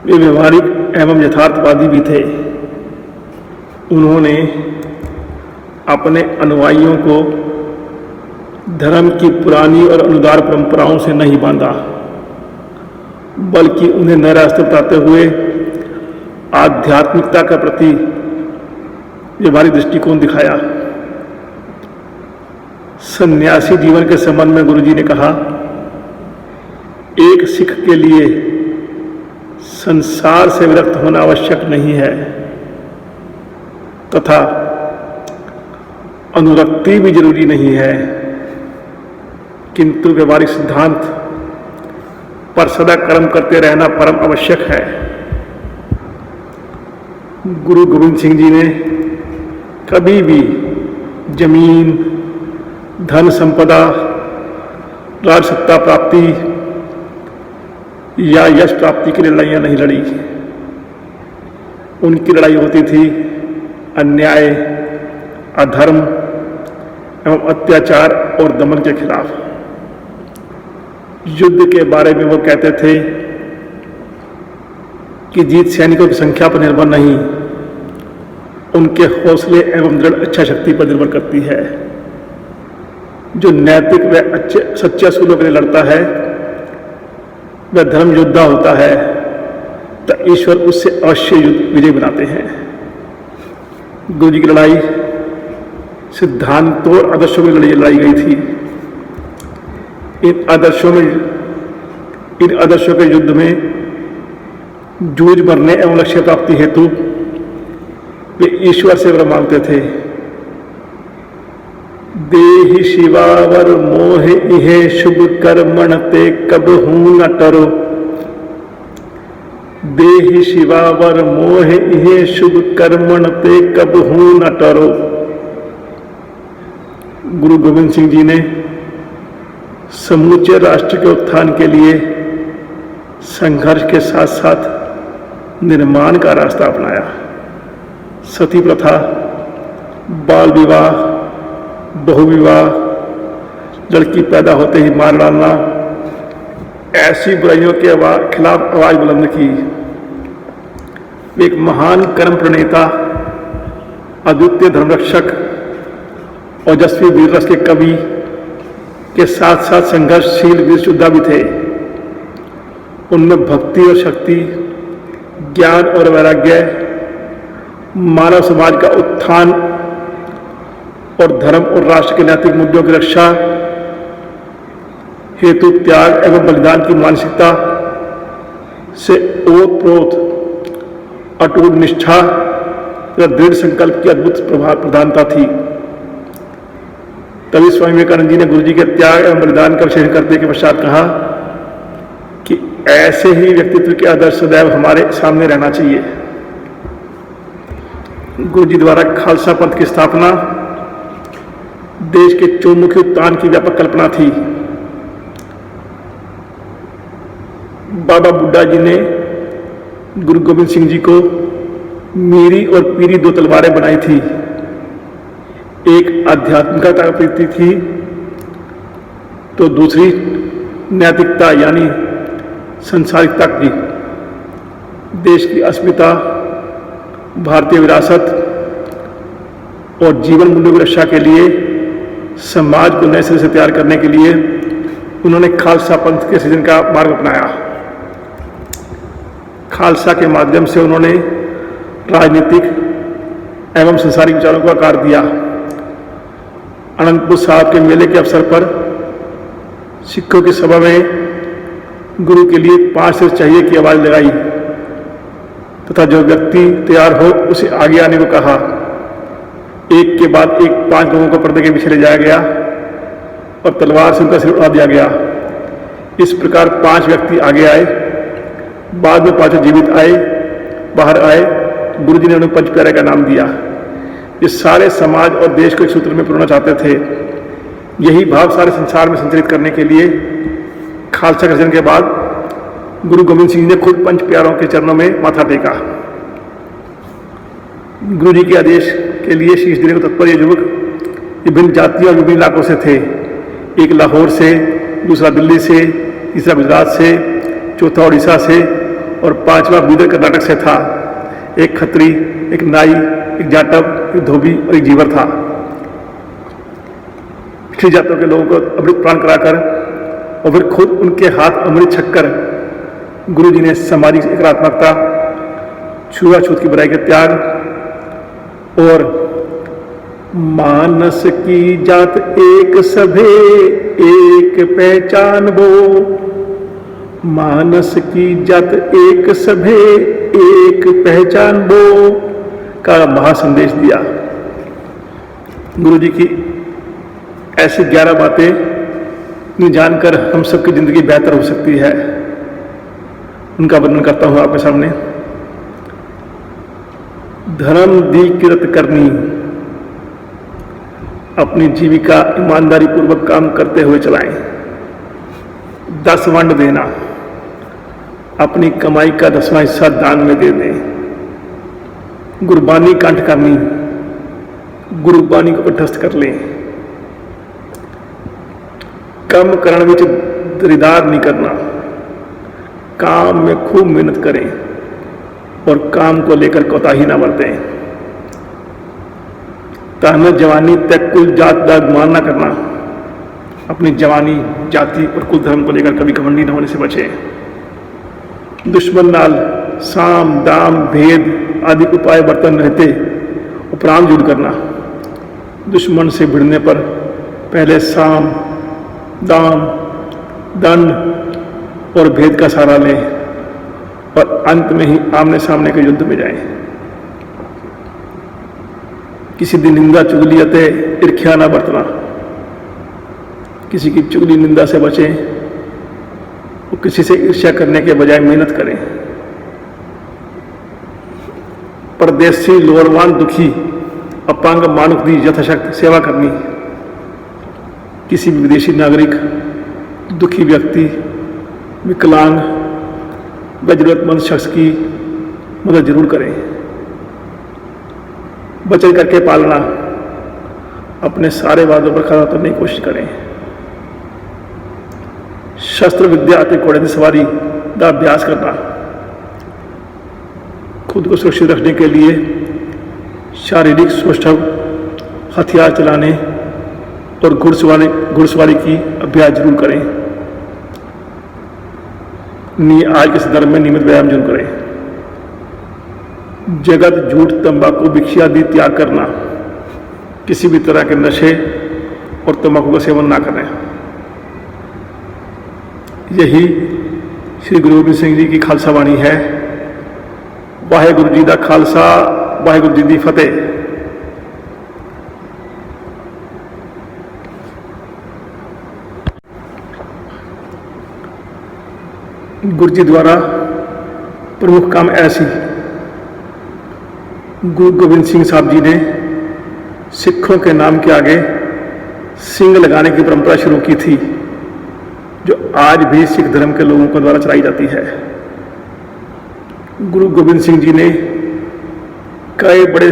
वे व्यवहारिक एवं यथार्थवादी भी थे। उन्होंने अपने अनुयायियों को धर्म की पुरानी और अनुदार परंपराओं से नहीं बांधा, बल्कि उन्हें नए रास्ते बताते हुए आध्यात्मिकता के प्रति व्यवहारिक दृष्टिकोण दिखाया। सन्यासी जीवन के संबंध में गुरुजी ने कहा, एक सिख के लिए संसार से विरक्त होना आवश्यक नहीं है तथा अनुरक्ति भी जरूरी नहीं है, किंतु व्यवहारिक सिद्धांत पर सदा कर्म करते रहना परम आवश्यक है। गुरु गोविंद सिंह जी ने कभी भी जमीन, धन संपदा, राजसत्ता प्राप्ति या यश प्राप्ति की लड़ाइयां नहीं लड़ी। उनकी लड़ाई होती थी अन्याय, अधर्म एवं अत्याचार और दमन के खिलाफ। युद्ध के बारे में वो कहते थे कि जीत सैनिकों की संख्या पर निर्भर नहीं, उनके हौसले एवं दृढ़ इच्छा शक्ति पर निर्भर करती है। जो नैतिक व अच्छे सच्चे असूलों के लिए लड़ता है वह धर्म योद्धा होता है, तो ईश्वर उससे अवश्य विजय बनाते हैं। गुरु जी की लड़ाई सिद्धांतों और आदर्शों में लड़ाई गई थी। इन आदर्शों के युद्ध में जूझ मरने एवं लक्ष्य प्राप्ति हेतु वे ईश्वर से वर मांगते थे। देहि शिवावर मोह इहे शुभ कर्मण ते कब हूं न टरो, देहि शिवावर मोह इहे शुभ कर्मण ते कब हूं न टरो। गुरु गोविंद सिंह जी ने समूचे राष्ट्र के उत्थान के लिए संघर्ष के साथ साथ निर्माण का रास्ता अपनाया। सती प्रथा, बाल विवाह, बहुविवाह, लड़की पैदा होते ही मार डालना, ऐसी बुराइयों के खिलाफ आवाज बुलंद की। एक महान कर्म प्रणेता, अद्वितीय धर्मरक्षक, ओजस्वी वीर रस के कवि के साथ साथ संघर्षशील वीर योद्धा भी थे। उनमें भक्ति और शक्ति, ज्ञान और वैराग्य, मानव समाज का उत्थान और धर्म और राष्ट्र के नैतिक मुद्दों की रक्षा हेतु त्याग एवं बलिदान की मानसिकता से ओतप्रोत अटूट निष्ठा तथा दृढ़ संकल्प की अद्भुत प्रधानता थी। तभी स्वामी विवेकानंद जी ने गुरु जी के त्याग एवं बलिदान का विश्लेषण करने के पश्चात कहा कि ऐसे ही व्यक्तित्व के आदर्श सदैव हमारे सामने रहना चाहिए। गुरु जी द्वारा खालसा पंथ की स्थापना देश के चौमुखी उत्थान की व्यापक कल्पना थी। बाबा बुड्ढा जी ने गुरु गोविंद सिंह जी को मीरी और पीरी दो तलवारें बनाई थी। एक आध्यात्मिकता प्रति थी तो दूसरी नैतिकता यानी संसारिकता की। देश की अस्मिता, भारतीय विरासत और जीवन मूल्यों की रक्षा के लिए समाज को नए सिरे से तैयार करने के लिए उन्होंने खालसा पंथ के सृजन का मार्ग अपनाया। खालसा के माध्यम से उन्होंने राजनीतिक एवं सांसारिक विचारों को आकार दिया। अनंतपुर साहब के मेले के अवसर पर सिखों की सभा में गुरु के लिए 5 सिर चाहिए की आवाज लगाई तथा जो व्यक्ति तैयार हो उसे आगे आने को कहा। एक के बाद एक 5 लोगों को पर्दे के पीछे ले जाया गया और तलवार से उनका सिर उड़ा दिया गया। इस प्रकार 5 व्यक्ति आगे आए, बाद में 5 जीवित आए, बाहर आए। गुरु जी ने उन्हें पंच प्यारे का नाम दिया। ये सारे समाज और देश को एक सूत्र में पिरोना चाहते थे। यही भाव सारे संसार में संचालित करने के लिए खालसा के सृजन के बाद गुरु गोविंद सिंह ने खुद पंच प्यारों के चरणों में माथा टेका। गुरु जी के आदेश के लिए शीश देने को तत्पर ये युवक विभिन्न जातियों और विभिन्न इलाकों से थे। एक लाहौर से, दूसरा दिल्ली से, तीसरा गुजरात से, चौथा उड़ीसा से और 5वां बीदर कर्नाटक से था। एक खत्री, एक नाई, एक जाटव, एक धोबी और एक जीवर था। पिछड़ी जातों के लोगों को अमृत प्राण कराकर और फिर खुद उनके हाथ अमृत छककर गुरु जी ने सामाजिक एकात्मकता, छुआछूत की बुराई के त्याग और मानस की जात एक सभे एक पहचान वो, मानस की जात एक सभे एक पहचान वो का महासंदेश दिया। गुरु जी की ऐसी 11 बातें जानकर हम सबकी जिंदगी बेहतर हो सकती है। उनका वर्णन करता हूं आपके सामने। धर्म दीकृत करनी, अपनी जीविका ईमानदारी पूर्वक काम करते हुए चलाएं। 10 वंड देना, अपनी कमाई का 10वां हिस्सा दान में दे दें। गुरबानी कंठ करनी, गुरबानी को कंठस्थ कर लें। कम करण विच दरिदार नहीं करना, काम में खूब मेहनत करें और काम को लेकर कोताही ना बरतें। तन जवानी तक कुल जात दाग मान ना करना, अपनी जवानी, जाति और कुल धर्म को लेकर कभी घमंडी न होने से बचें। दुश्मन नाल साम दाम भेद आदि उपाय बर्तन रहते उपरांत युद्ध करना। दुश्मन से भिड़ने पर पहले साम दाम दंड और भेद का सहारा लें और अंत में ही आमने सामने के युद्ध में जाएं। किसी दिन निंदा चुगली अतः ईर्ष्या ना बरतना, किसी की चुगली निंदा से बचें और किसी से ईर्ष्या करने के बजाय मेहनत करें। परदेसी लोड़वान दुखी अपांग मानुक की यथाशक्ति सेवा करनी। किसी भी विदेशी नागरिक, दुखी व्यक्ति, विकलांग व जरूरतमंद शख्स की मदद जरूर करें। बचत करके पालना, अपने सारे वादों पर खरा उतरने की कोशिश करें। शस्त्र विद्या अति घोड़े की सवारी का अभ्यास करना, खुद को सुरक्षित रखने के लिए शारीरिक सौष्ठव, हथियार चलाने और घुड़सवारी की अभ्यास जरूर करें। आज के संदर्भ में नियमित व्यायाम जरूर करें। जगत, झूठ, तंबाकू, भिक्षु आदि त्याग करना, किसी भी तरह के नशे और तंबाकू का सेवन ना करें। यही श्री गुरु गोबिंद सिंह जी की खालसा वाणी है। वाहेगुरु जी दा खालसा, वाहेगुरु जी दी फतेह। गुरु जी द्वारा प्रमुख काम ऐसी। गुरु गोबिंद सिंह साहब जी ने सिखों के नाम के आगे सिंह लगाने की परंपरा शुरू की थी, जो आज भी सिख धर्म के लोगों के द्वारा चलाई जाती है। गुरु गोबिंद सिंह जी ने कई बड़े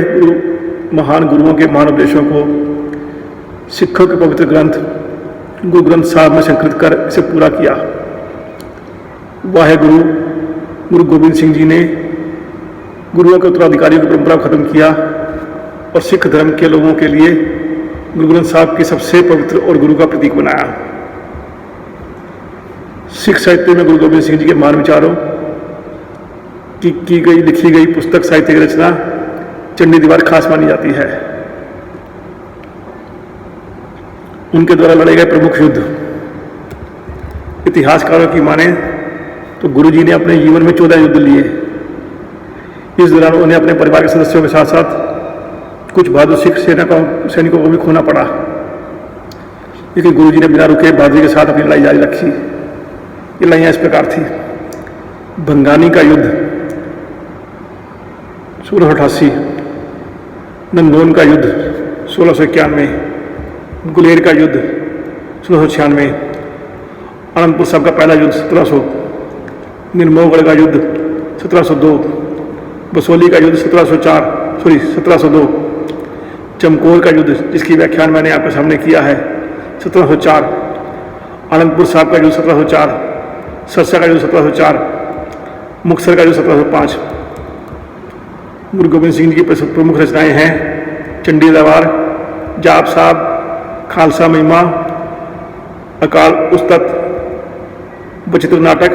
महान गुरुओं के महान उपदेशों को सिखों के पवित्र ग्रंथ गुरु ग्रंथ साहब में संकलित कर इसे पूरा किया। वाहेगुरु गुरु गोबिंद सिंह जी ने गुरुओं के उत्तराधिकारियों की परंपरा को खत्म किया और सिख धर्म के लोगों के लिए गुरु ग्रंथ साहब की सबसे पवित्र और गुरु का प्रतीक बनाया। सिख साहित्य में गुरु गोबिंद सिंह जी के महान विचारों की गई लिखी गई पुस्तक साहित्य की रचना चंडी दीवार खास मानी जाती है। उनके द्वारा लड़े गए प्रमुख युद्ध इतिहासकारों की माने तो गुरु जी ने अपने जीवन में 14 युद्ध लिए। इस दौरान उन्हें अपने परिवार के सदस्यों के साथ साथ कुछ बहादुर सिख सैनिकों को भी खोना पड़ा, लेकिन गुरु जी ने बिना रुके बहादुरी के साथ अपनी लड़ाई जारी रखी। ये लड़ाइयाँ इस प्रकार थी। भंगानी का युद्ध 1688, नंदोन का युद्ध 1691, गुलेर का युद्ध 1696, आनंदपुर साहब का पहला युद्ध 1700, निर्मोहगढ़ का युद्ध 1702, बसोली का युद्ध 1702, चमकौर का युद्ध जिसकी व्याख्यान मैंने आपके सामने किया है 1704, आनंदपुर साहब का युद्ध 1704, सरसा का युद्ध 1704, मुक्तसर का युद्ध 1705। गुरु गोबिंद सिंह जी की प्रमुख रचनाएं हैं चंडी दरबार, जाप साहब, खालसा महिमा, अकाल उस्तत, बचित्र नाटक,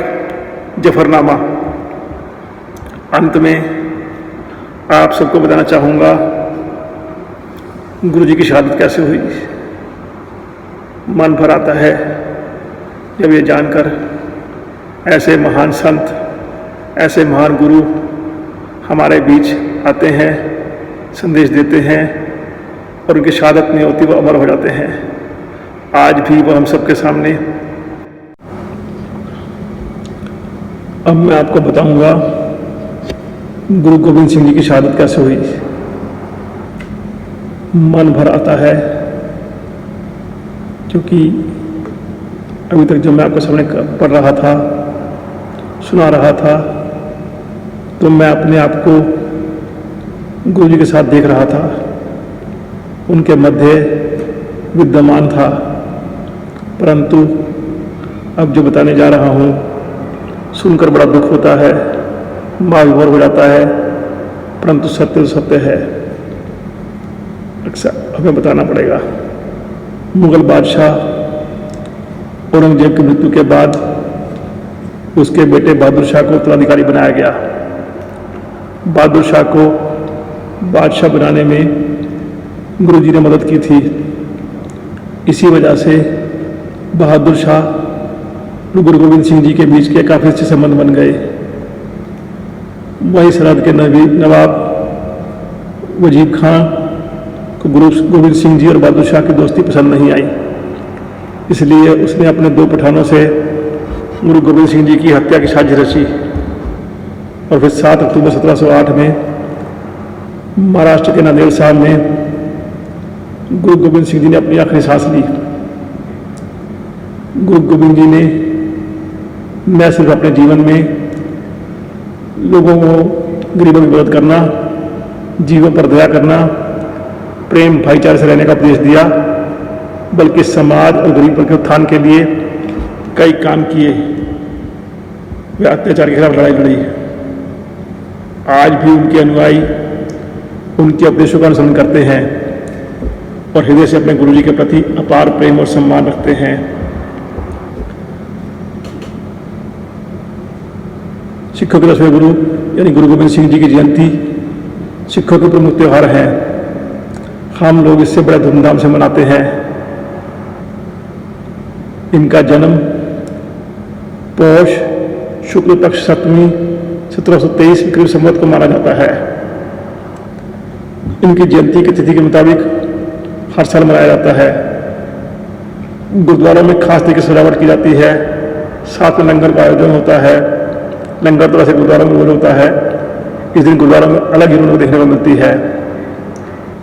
जफरनामा। अंत में आप सबको बताना चाहूँगा गुरु जी की शहादत कैसे हुई। मन भर आता है जब ये जानकर ऐसे महान संत, ऐसे महान गुरु हमारे बीच आते हैं, संदेश देते हैं और उनकी शहादत नहीं होती, वो अमर हो जाते हैं। आज भी वो हम सबके सामने। अब मैं आपको बताऊंगा गुरु गोबिंद सिंह जी की शहादत कैसे हुई। मन भर आता है क्योंकि अभी तक जो मैं आपके सामने पढ़ रहा था, सुना रहा था, तो मैं अपने आप को गुरु जी के साथ देख रहा था, उनके मध्य विद्यमान था। परंतु अब जो बताने जा रहा हूँ सुनकर बड़ा दुख होता है, माँ विभोर हो जाता है, परंतु सत्य तो सत्य है, अक्सर हमें बताना पड़ेगा। मुगल बादशाह औरंगजेब की मृत्यु के बाद उसके बेटे बहादुर शाह को उत्तराधिकारी बनाया गया। बहादुर शाह को बादशाह बनाने में गुरु जी ने मदद की थी। इसी वजह से बहादुर शाह और गुरु गोबिंद सिंह जी के बीच के काफ़ी अच्छे संबंध बन गए। वही सरहद के नवाब वजीब खां को गुरु गोबिंद सिंह जी और बहादुर शाह की दोस्ती पसंद नहीं आई, इसलिए उसने अपने 2 पठानों से गुरु गोबिंद सिंह जी की हत्या की साजिश रची और फिर 7 अक्टूबर 1708 में महाराष्ट्र के नांदेड़ साहब में गुरु गोविंद सिंह जी ने अपनी आखिरी सांस ली। गुरु गोविंद जी ने न सिर्फ अपने जीवन में लोगों को, गरीबों की मदद करना, जीवों पर दया करना, प्रेम भाईचारे से रहने का उपदेश दिया, बल्कि समाज और गरीबों के उत्थान के लिए कई काम किए। वे अत्याचार के खिलाफ लड़ाई लड़ी। आज भी उनके अनुयायी उनके उपदेशों का अनुसरण करते हैं और हृदय से अपने गुरु जी के प्रति अपार प्रेम और सम्मान रखते हैं। सिखों के 10वें गुरु यानी गुरु गोविंद सिंह जी की जयंती सिखों के प्रमुख त्यौहार है। हम लोग इससे बड़े धूमधाम से मनाते हैं। इनका जन्म पौष शुक्ल पक्ष 7वीं 1723 विक्रम संवत को माना जाता है। इनकी जयंती की तिथि के मुताबिक हर साल मनाया जाता है। गुरुद्वारों में खास तरीके से सजावट की जाती है। साथ में लंगर का आयोजन होता है। लंगर तो वैसे गुरुद्वारों में होता है। इस दिन गुरुद्वारों में अलग ही रौनक देखने को मिलती है।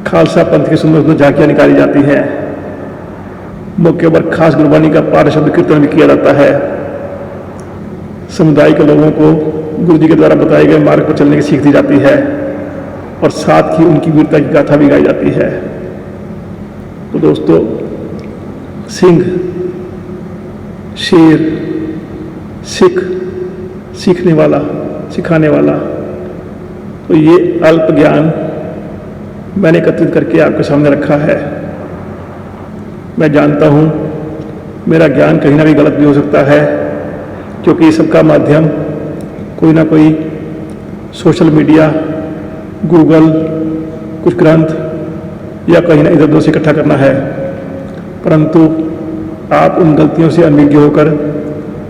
खालसा पंथ की सुंदर सुंदर झांकियां निकाली जाती हैं। मौके पर खास गुरबानी का पाठ शब्द कीर्तन भी किया जाता है। समुदाय के लोगों को गुरु जी के द्वारा बताए गए मार्ग पर चलने की सीख दी जाती है और साथ ही उनकी वीरता की गाथा भी गाई जाती है। तो दोस्तों, सिंह, शेर, सिख, सीखने वाला, सिखाने वाला, तो ये अल्प ज्ञान मैंने एकत्रित करके आपके सामने रखा है। मैं जानता हूँ मेरा ज्ञान कहीं ना कहीं गलत भी हो सकता है, क्योंकि सबका माध्यम कोई ना कोई सोशल मीडिया, गूगल, कुछ ग्रंथ या कहीं ना इधर उधर से इकट्ठा करना है। परंतु आप उन गलतियों से अनभिज्ञ होकर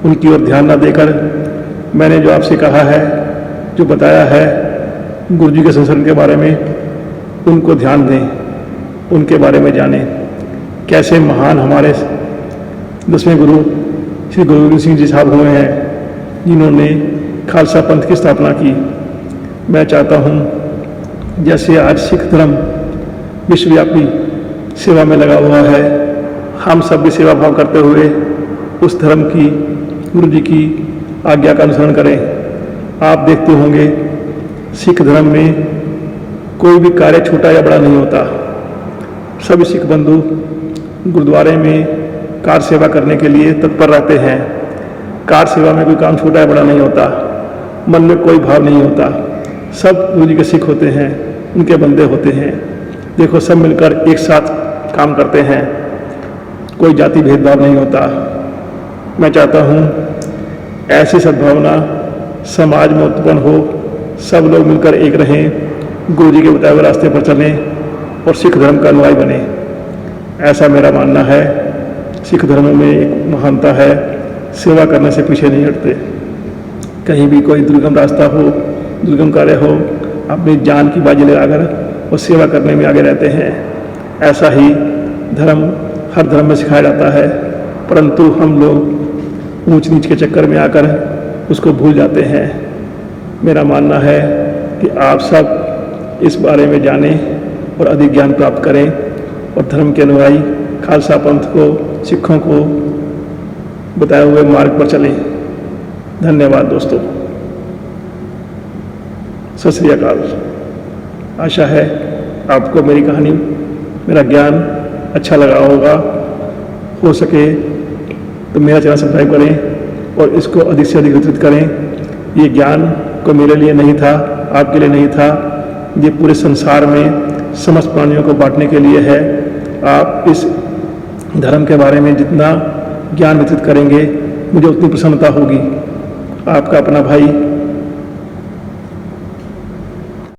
उनकी ओर ध्यान न देकर मैंने जो आपसे कहा है, जो बताया है गुरु जी के संस्मरण के बारे में, उनको ध्यान दें, उनके बारे में जानें। कैसे महान हमारे 10वें गुरु श्री गुरु गोविंद सिंह जी साहब हुए हैं, जिन्होंने खालसा पंथ की स्थापना की। मैं चाहता हूँ जैसे आज सिख धर्म विश्वव्यापी सेवा में लगा हुआ है, हम सब भी सेवा भाव करते हुए उस धर्म की, गुरु जी की आज्ञा का अनुसरण करें। आप देखते होंगे सिख धर्म में कोई भी कार्य छोटा या बड़ा नहीं होता। सभी सिख बंधु गुरुद्वारे में कार सेवा करने के लिए तत्पर रहते हैं। कार सेवा में कोई काम छोटा या बड़ा नहीं होता। मन में कोई भाव नहीं होता। सब गुरु जी के सिख होते हैं, उनके बंदे होते हैं। देखो, सब मिलकर एक साथ काम करते हैं, कोई जाति भेदभाव नहीं होता। मैं चाहता हूँ ऐसी सद्भावना समाज में उत्पन्न हो, सब लोग मिलकर एक रहें, गुरु जी के बताए हुए रास्ते पर चलें और सिख धर्म का अनुयायी बने। ऐसा मेरा मानना है। सिख धर्म में एक महानता है, सेवा करने से पीछे नहीं हटते। कहीं भी कोई दुर्गम रास्ता हो, दुर्गम कार्य हो, अपनी जान की बाजी लगाकर वो सेवा करने में आगे रहते हैं। ऐसा ही धर्म हर धर्म में सिखाया जाता है, परंतु हम लोग ऊंच नीच के चक्कर में आकर उसको भूल जाते हैं। मेरा मानना है कि आप सब इस बारे में जानें और अधिक ज्ञान प्राप्त करें और धर्म के अनुयायी खालसा पंथ को, सिखों को बताए हुए मार्ग पर चलें। धन्यवाद दोस्तों। सत श्री अकाल। आशा है आपको मेरी कहानी, मेरा ज्ञान अच्छा लगा होगा। हो सके तो मेरा चैनल सब्सक्राइब करें और इसको अधिक से अधिक वितरित करें। ये ज्ञान को मेरे लिए नहीं था, आपके लिए नहीं था, ये पूरे संसार में समस्त प्राणियों को बांटने के लिए है। आप इस धर्म के बारे में जितना ज्ञान वितरित करेंगे, मुझे उतनी प्रसन्नता होगी। आपका अपना भाई